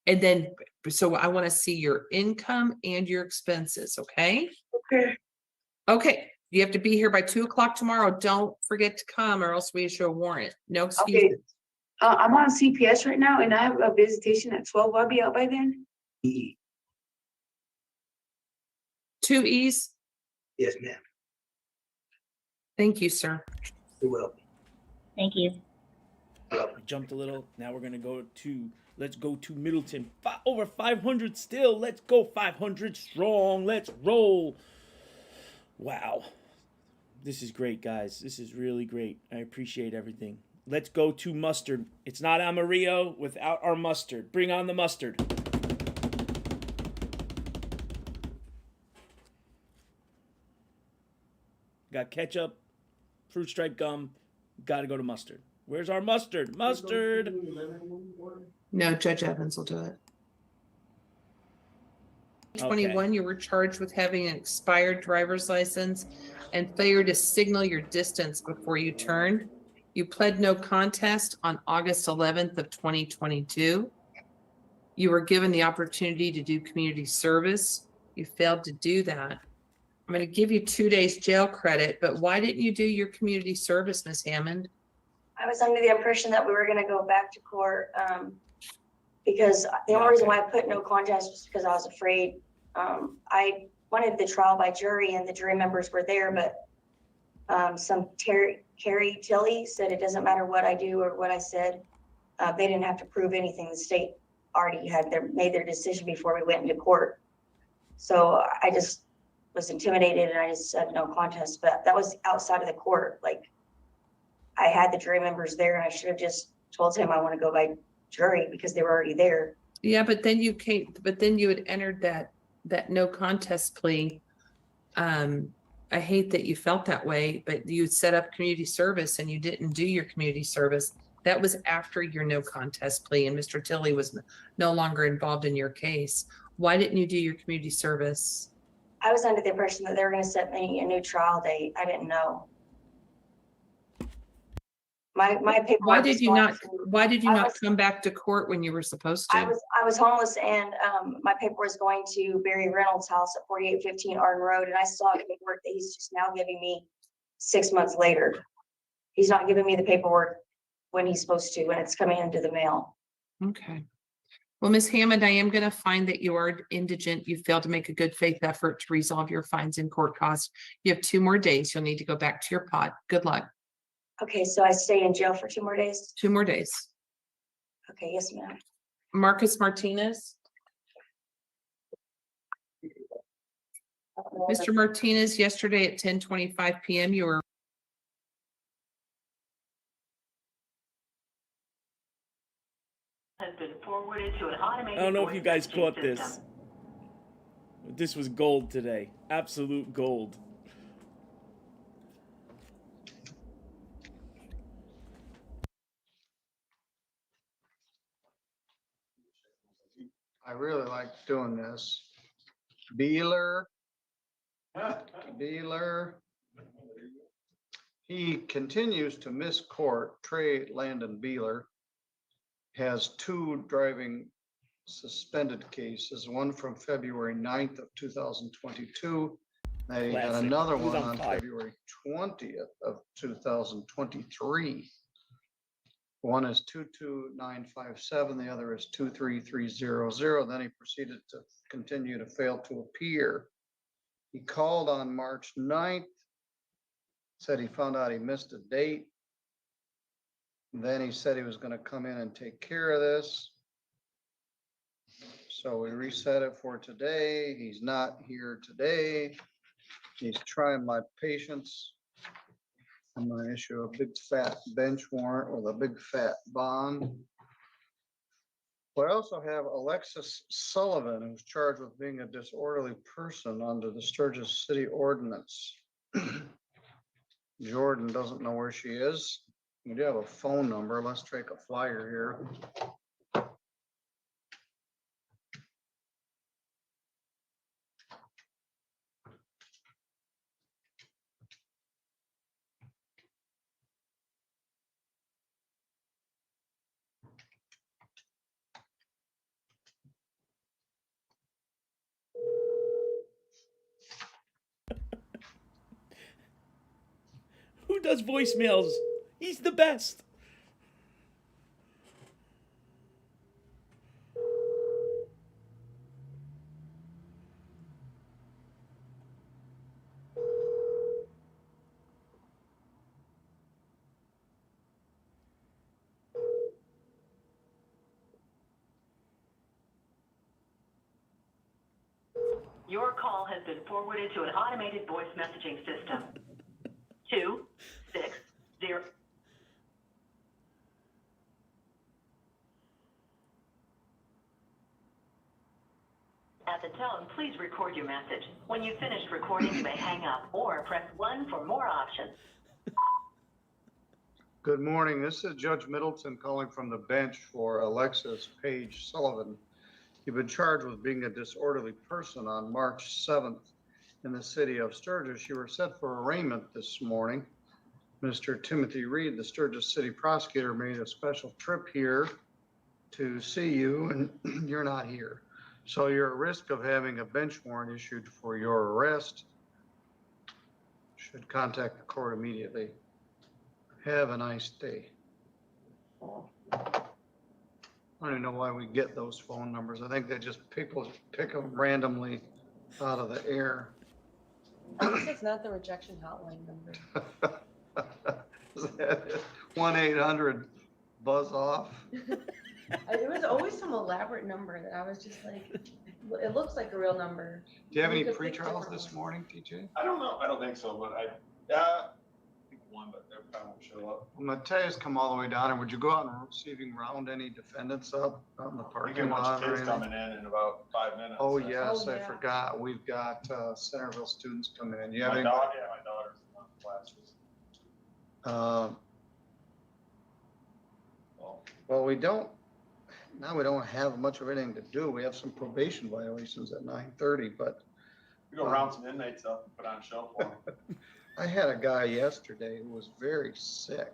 And then, so I want to see your income and your expenses, okay? Okay. Okay, You have to be here by 2 o'clock tomorrow. Don't forget to come or else we issue a warrant. No excuses. Okay. I'm on CPS right now and I have a visitation at 12. I'll be out by then. 2 E's. Yes, ma'am. Thank you, sir. You're welcome. Thank you. We jumped a little. Now we're gonna go to. Let's go to Middleton. Over 500 still. Let's go 500 strong. Let's roll. Wow. This is great, guys. This is really great. I appreciate everything. Let's go to Mustard. It's not Amarillo without our mustard. Bring on the mustard. Got ketchup, fruit stripe gum. Got to go to mustard. Where's our mustard? Mustard. No, Judge Evans will do it. 21, you were charged with having an expired driver's license and failure to signal your distance before you turned. You pled no contest on August 11th of 2022. You were given the opportunity to do community service. You failed to do that. I'm going to give you 2 days jail credit, but why didn't you do your community service, Ms. Hammond? I was under the impression that we were gonna go back to court, because the only reason why I put no contest was because I was afraid. I wanted the trial by jury and the jury members were there, but Carrie Tilley said it doesn't matter what I do or what I said. They didn't have to prove anything. The state already had made their decision before we went into court. So I just was intimidated and I just said no contest, but that was outside of the court. Like, I had the jury members there and I should have just told him I want to go by jury because they were already there. Yeah, but then you had entered that no contest plea. I hate that you felt that way, but you set up community service and you didn't do your community service. That was after your no contest plea and Mr. Tilley was no longer involved in your case. Why didn't you do your community service? I was under the impression that they were going to set me a new trial date. I didn't know. My paperwork. Why did you not come back to court when you were supposed to? I was homeless and my paper was going to Barry Reynolds' house at 4815 Arden Road, and I saw the paperwork that he's just now giving me 6 months later. He's not giving me the paperwork when he's supposed to, when it's coming into the mail. Okay. Well, Ms. Hammond, I am going to find that you are indigent. You failed to make a good faith effort to resolve your fines and court costs. You have 2 more days. You'll need to go back to your pot. Good luck. Okay, so I stay in jail for 2 more days? 2 more days. Okay, yes, ma'am. Marcus Martinez. Mr. Martinez, yesterday at 10:25 p.m. you were has been forwarded to an automated. I don't know if you guys caught system. this. This was gold today. Absolute gold. I really like doing this. Beeler. He continues to miss court. Trey Landon Beeler has 2 driving suspended cases, one from February 9th of 2022. And he had Classic. another He was one on on fire. February 20th of 2023. One is 22957, the other is 23300. Then he proceeded to continue to fail to appear. He called on March 9th, said he found out he missed a date. Then he said he was going to come in and take care of this. So we reset it for today. He's not here today. He's trying my patience. I'm going to issue a big fat bench warrant with a big fat bond. But I also have Alexis Sullivan, who's charged with being a disorderly person under the Sturgis City Ordinance. Jordan doesn't know where she is. We do have a phone number. Let's take a flyer here. who does voicemails. He's the best. Your call has been forwarded to an automated voice messaging system. 260. At the tone, please record your message. When you've finished recording, you may hang up or press 1 for more options. Good morning. This is Judge Middleton calling from the bench for Alexis Page Sullivan. You've been charged with being a disorderly person on March 7th in the city of Sturgis. You were set for arraignment this morning. Mr. Timothy Reed, the Sturgis City Prosecutor, made a special trip here to see you, and you're not here. So you're at risk of having a bench warrant issued for your arrest. Should contact the court immediately. Have a nice day. I don't even know why we get those phone numbers. I think they just pick them randomly out of the air. At least it's not the rejection hotline number. 1-800 buzz off. It was always some elaborate number that I was just like, it looks like a real number. Do you have any could pick pre-trials different this ones. morning, TJ? I don't know. I don't think so, but I think one, but they probably won't show up. Mateus come all the way down, and would you go out and see if you can round any defendants up out in the We get parking a bunch lot of or kids anything? coming in about 5 minutes. Oh, so- yes, Oh, I yeah. forgot. We've got Centerville students coming in. You have My any? daughter, yeah, my daughter's in one of the classes. Well, we don't have much of anything to do. We have some probation violations at 9:30, but We go round some inmates up and put on a show for them. I had a guy yesterday who was very sick.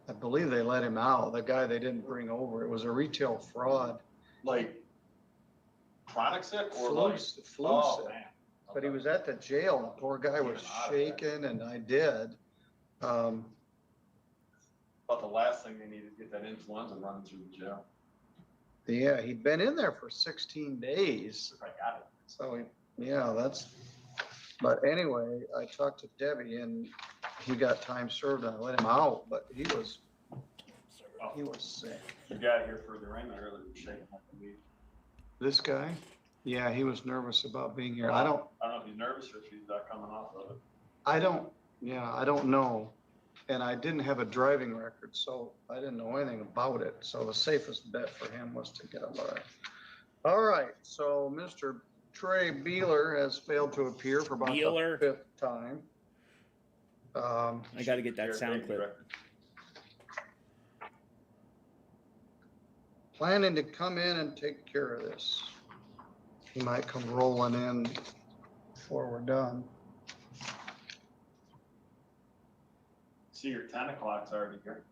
I believe they let him out, the guy they didn't bring over. It was a retail fraud. Like chronic sick or Flu, like? flu Oh, sick. man. But he was at the jail. The poor guy was Get him out of there. shaking, and I did. But the last thing they need is get that influenza running through the jail. Yeah, he'd been in there for 16 days. I got it. So, yeah, but anyway, I talked to Debbie, and he got time served, and I let him out, but he was sick. You got here for the arraignment earlier, shaking like a leaf. This guy? Yeah, he was nervous about being here. I don't know if he's nervous or if he's not coming off of it. I don't know. And I didn't have a driving record, so I didn't know anything about it. So the safest bet for him was to get a lawyer. All right, so Mr. Trey Beeler has failed to appear for about Beeler. the 5th time. I got to get that sound clip. Planning to come in and take care of this. He might come rolling in before we're done. See, your 10 o'clock's already here.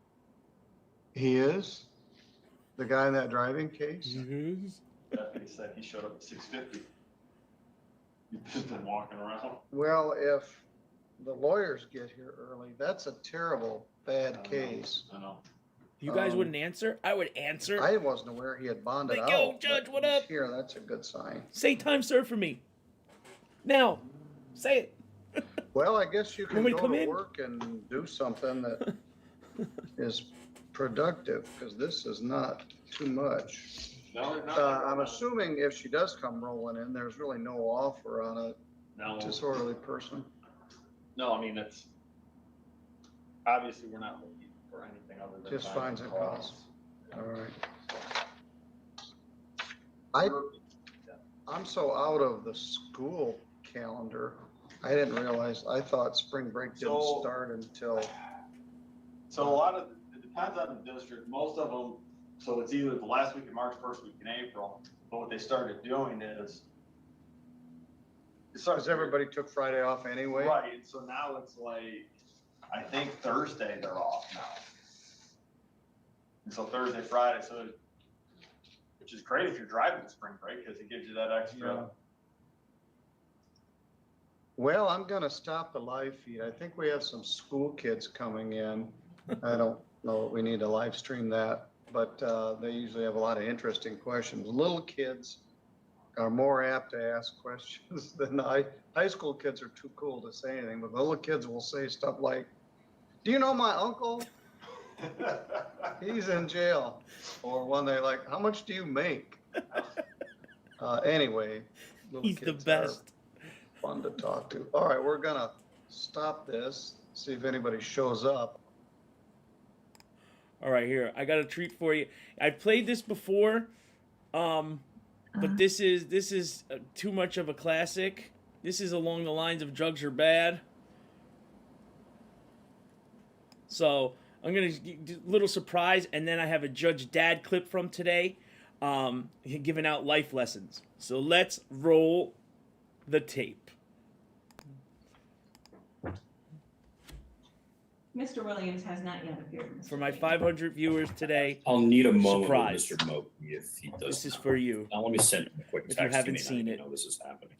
He is? The guy in that driving case? Deputy said he showed up at 6:50. He's just been walking around. Well, if the lawyers get here early, that's a terrible, bad case. I know. You guys wouldn't answer? I would answer. I wasn't aware he had bonded Like, out. yo, Judge, but what he's up? Here, that's a good sign. Say time served for me. Now, say it. Well, I guess you can Want me go to come to in? work and do something that is productive, because this is not too much. No, I'm assuming if she does come rolling in, there's really no offer on a No. disorderly person. No, I mean, it's, obviously, we're not looking for anything other than. Just fines and costs. costs. All right. I'm so out of the school calendar. I didn't realize, I thought spring break didn't So- start until, So a lot of, it depends on the district, most of them, so it's either the last week of March, first week in April, but what they started doing is. because everybody took Friday off anyway. Right, and so now it's like, I think Thursday they're off now. And so Thursday, Friday, so, which is great if you're driving spring break, because it gives you that extra. Well, I'm gonna stop the live feed. I think we have some school kids coming in. I don't know, we need to live stream that, but they usually have a lot of interesting questions. Little kids are more apt to ask questions than high school kids are too cool to say anything, but little kids will say stuff like, do you know my uncle? He's in jail. Or one they like, how much do you make? Anyway. Little He's the kids are best. fun to talk to. All right, we're gonna stop this, see if anybody shows up. All right, here. I got a treat for you. I've played this before, but this is too much of a classic. This is along the lines of Drugs Are Bad. So I'm going to do a little surprise, and then I have a Judge Dad clip from today giving out life lessons. So let's roll the tape. Mr. Williams has not yet appeared. For my 500 viewers today, I'll need a moment surprise. with Mr. Moakey if he does. This is not. for you. Now let me send him a quick If text. you haven't He may not seen even it. know this is happening.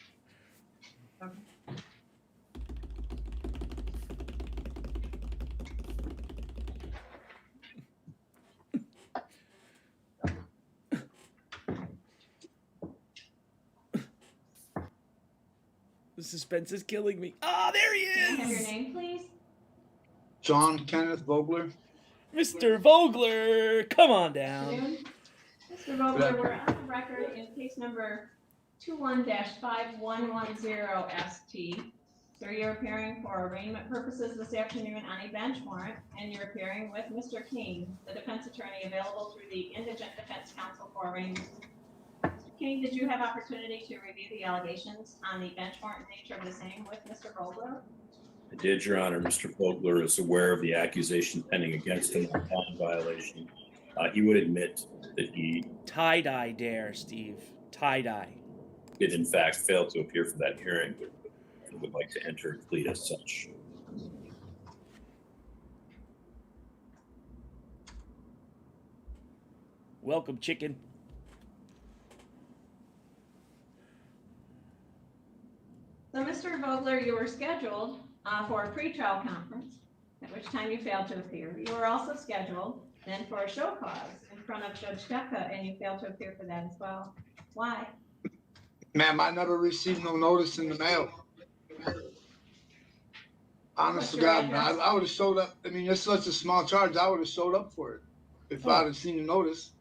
The suspense is killing me. Ah, there he Can I have your is! name, please? John Kenneth Vogler. Mr. Vogler, come on down. Mr. Vogler, we're on the record in case number 21-5110-ST. So you're appearing for arraignment purposes this afternoon on a bench warrant, and you're appearing with Mr. King, the defense attorney available through the Indigent Defense Counsel for arraignment. Mr. King, did you have opportunity to review the allegations on the bench warrant nature of the same with Mr. Vogler? I did, Your Honor. Mr. Vogler is aware of the accusation pending against him on bond violation. He would admit that he Tie-dye dare, Steve. Tie-dye. did in fact fail to appear for that hearing, but would like to enter and plead as such. Welcome, chicken. So, Mr. Vogler, you were scheduled for a pretrial conference, at which time you failed to appear. You were also scheduled then for a show cause in front of Judge Stepka, and you failed to appear for that as well. Why? Ma'am, I never received no notice in the mail. Honest to What's your God, address? I would have showed up. I mean, it's such a small charge. I would have showed up for it if I'd have seen the notice.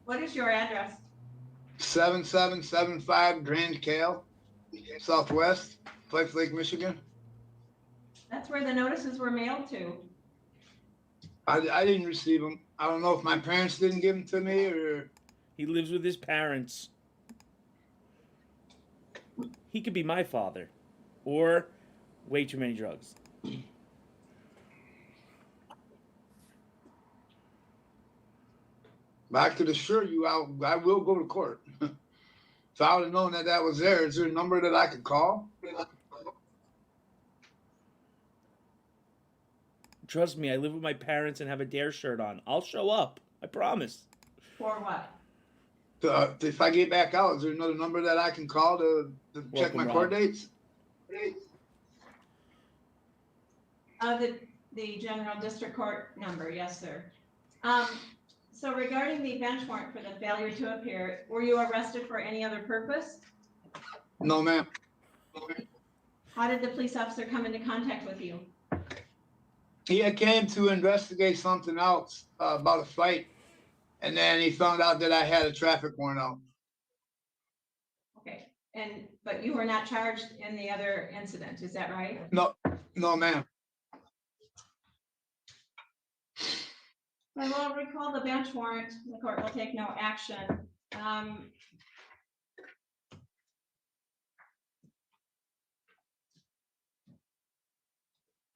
What is your address? 7775 Grand Kale, Southwest, Fife Lake, Michigan. That's where the notices were mailed to. I didn't receive them. I don't know if my parents didn't give them to me or. He lives with his parents. He could be my father. Or way too many drugs. But I could assure you, I will go to court. If I would have known that that was there, is there a number that I could call? Trust me, I live with my parents and have a Dare shirt on. I'll show up. I promise. For what? If I get back out, is there another number that I can call to check my court dates? The general district court number, yes, sir. So regarding the bench warrant for the failure to appear, were you arrested for any other purpose? No, ma'am. How did the police officer come into contact with you? He had came to investigate something else about a fight, and then he found out that I had a traffic warrant out. Okay, but you were not charged in the other incident, is that right? No, ma'am. I will recall the bench warrant. The court will take no action.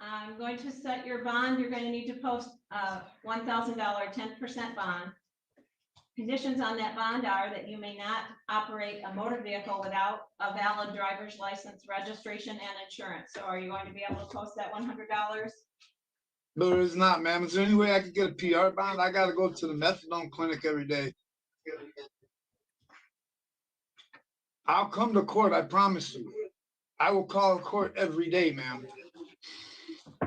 I'm going to set your bond. You're going to need to post a $1,000 10% bond. Conditions on that bond are that you may not operate a motor vehicle without a valid driver's license, registration, and insurance. So are you going to be able to post that $100? But it's not, ma'am. Is there any way I could get a PR bond? I got to go to the methadone clinic every day. I'll come to court, I promise you. I will call court every day, ma'am.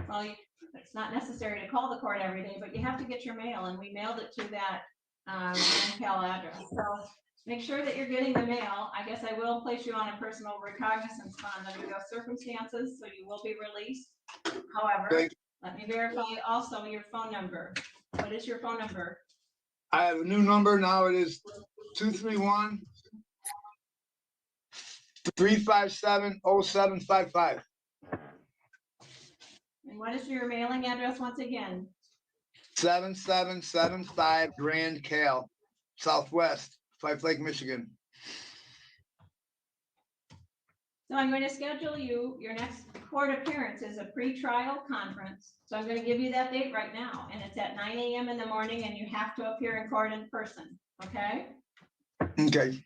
Well, it's not necessary to call the court every day, but you have to get your mail, and we mailed it to that Grand Cal address. So make sure that you're getting the mail. I guess I will place you on a personal recognizance bond under those circumstances, so you will be released. However, let me verify also your phone number. What is your phone number? I have a new number now. It is 231-357-0755. And what is your mailing address once again? 7775 Grand Cal, Southwest, Five Lake, Michigan. So I'm going to schedule your next court appearance is a pre-trial conference. So I'm going to give you that date right now, and it's at 9 a.m. in the morning, and you have to appear in court in person, okay? Okay.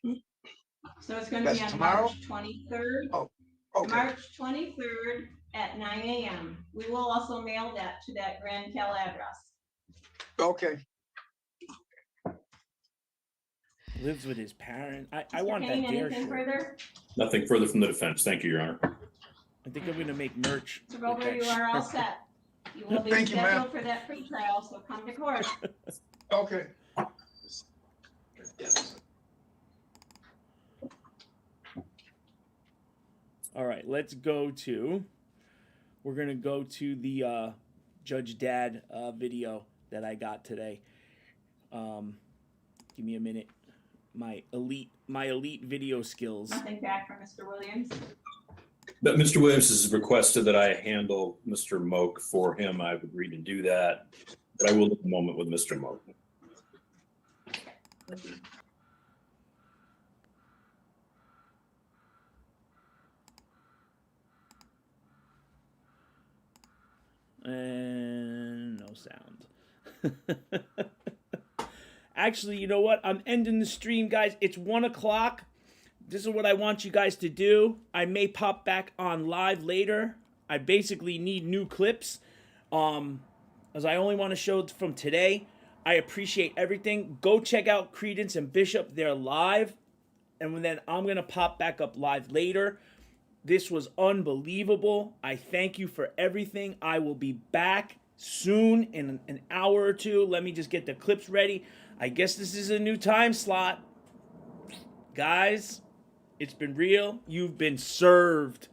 So it's going to be on tomorrow? March 23rd. Oh, okay. March 23rd at 9 a.m. We will also mail that to that Grand Cal address. Okay. Lives with his parent. I Mr. want Kane, that dare anything shirt. further? Nothing further from the defense. Thank you, Your Honor. I think I'm gonna make merch. Mr. with Vogler, that you are all shirt. set. You will be Thank you, ma'am. scheduled for that pre-trial, so come to court. Okay. All right, let's go to. We're gonna go to the Judge Dad video that I got today. Give me a minute. My elite video skills. Nothing back from Mr. Williams. But Mr. Williams has requested that I handle Mr. Moak for him. I've agreed to do that, but I will at the moment with Mr. Moak. And no sound. Actually, you know what? I'm ending the stream, guys. It's 1 o'clock. This is what I want you guys to do. I may pop back on live later. I basically need new clips, as I only want to show from today. I appreciate everything. Go check out Credence and Bishop. They're live, and then I'm gonna pop back up live later. This was unbelievable. I thank you for everything. I will be back soon in an hour or two. Let me just get the clips ready. I guess this is a new time slot. Guys, it's been real. You've been served.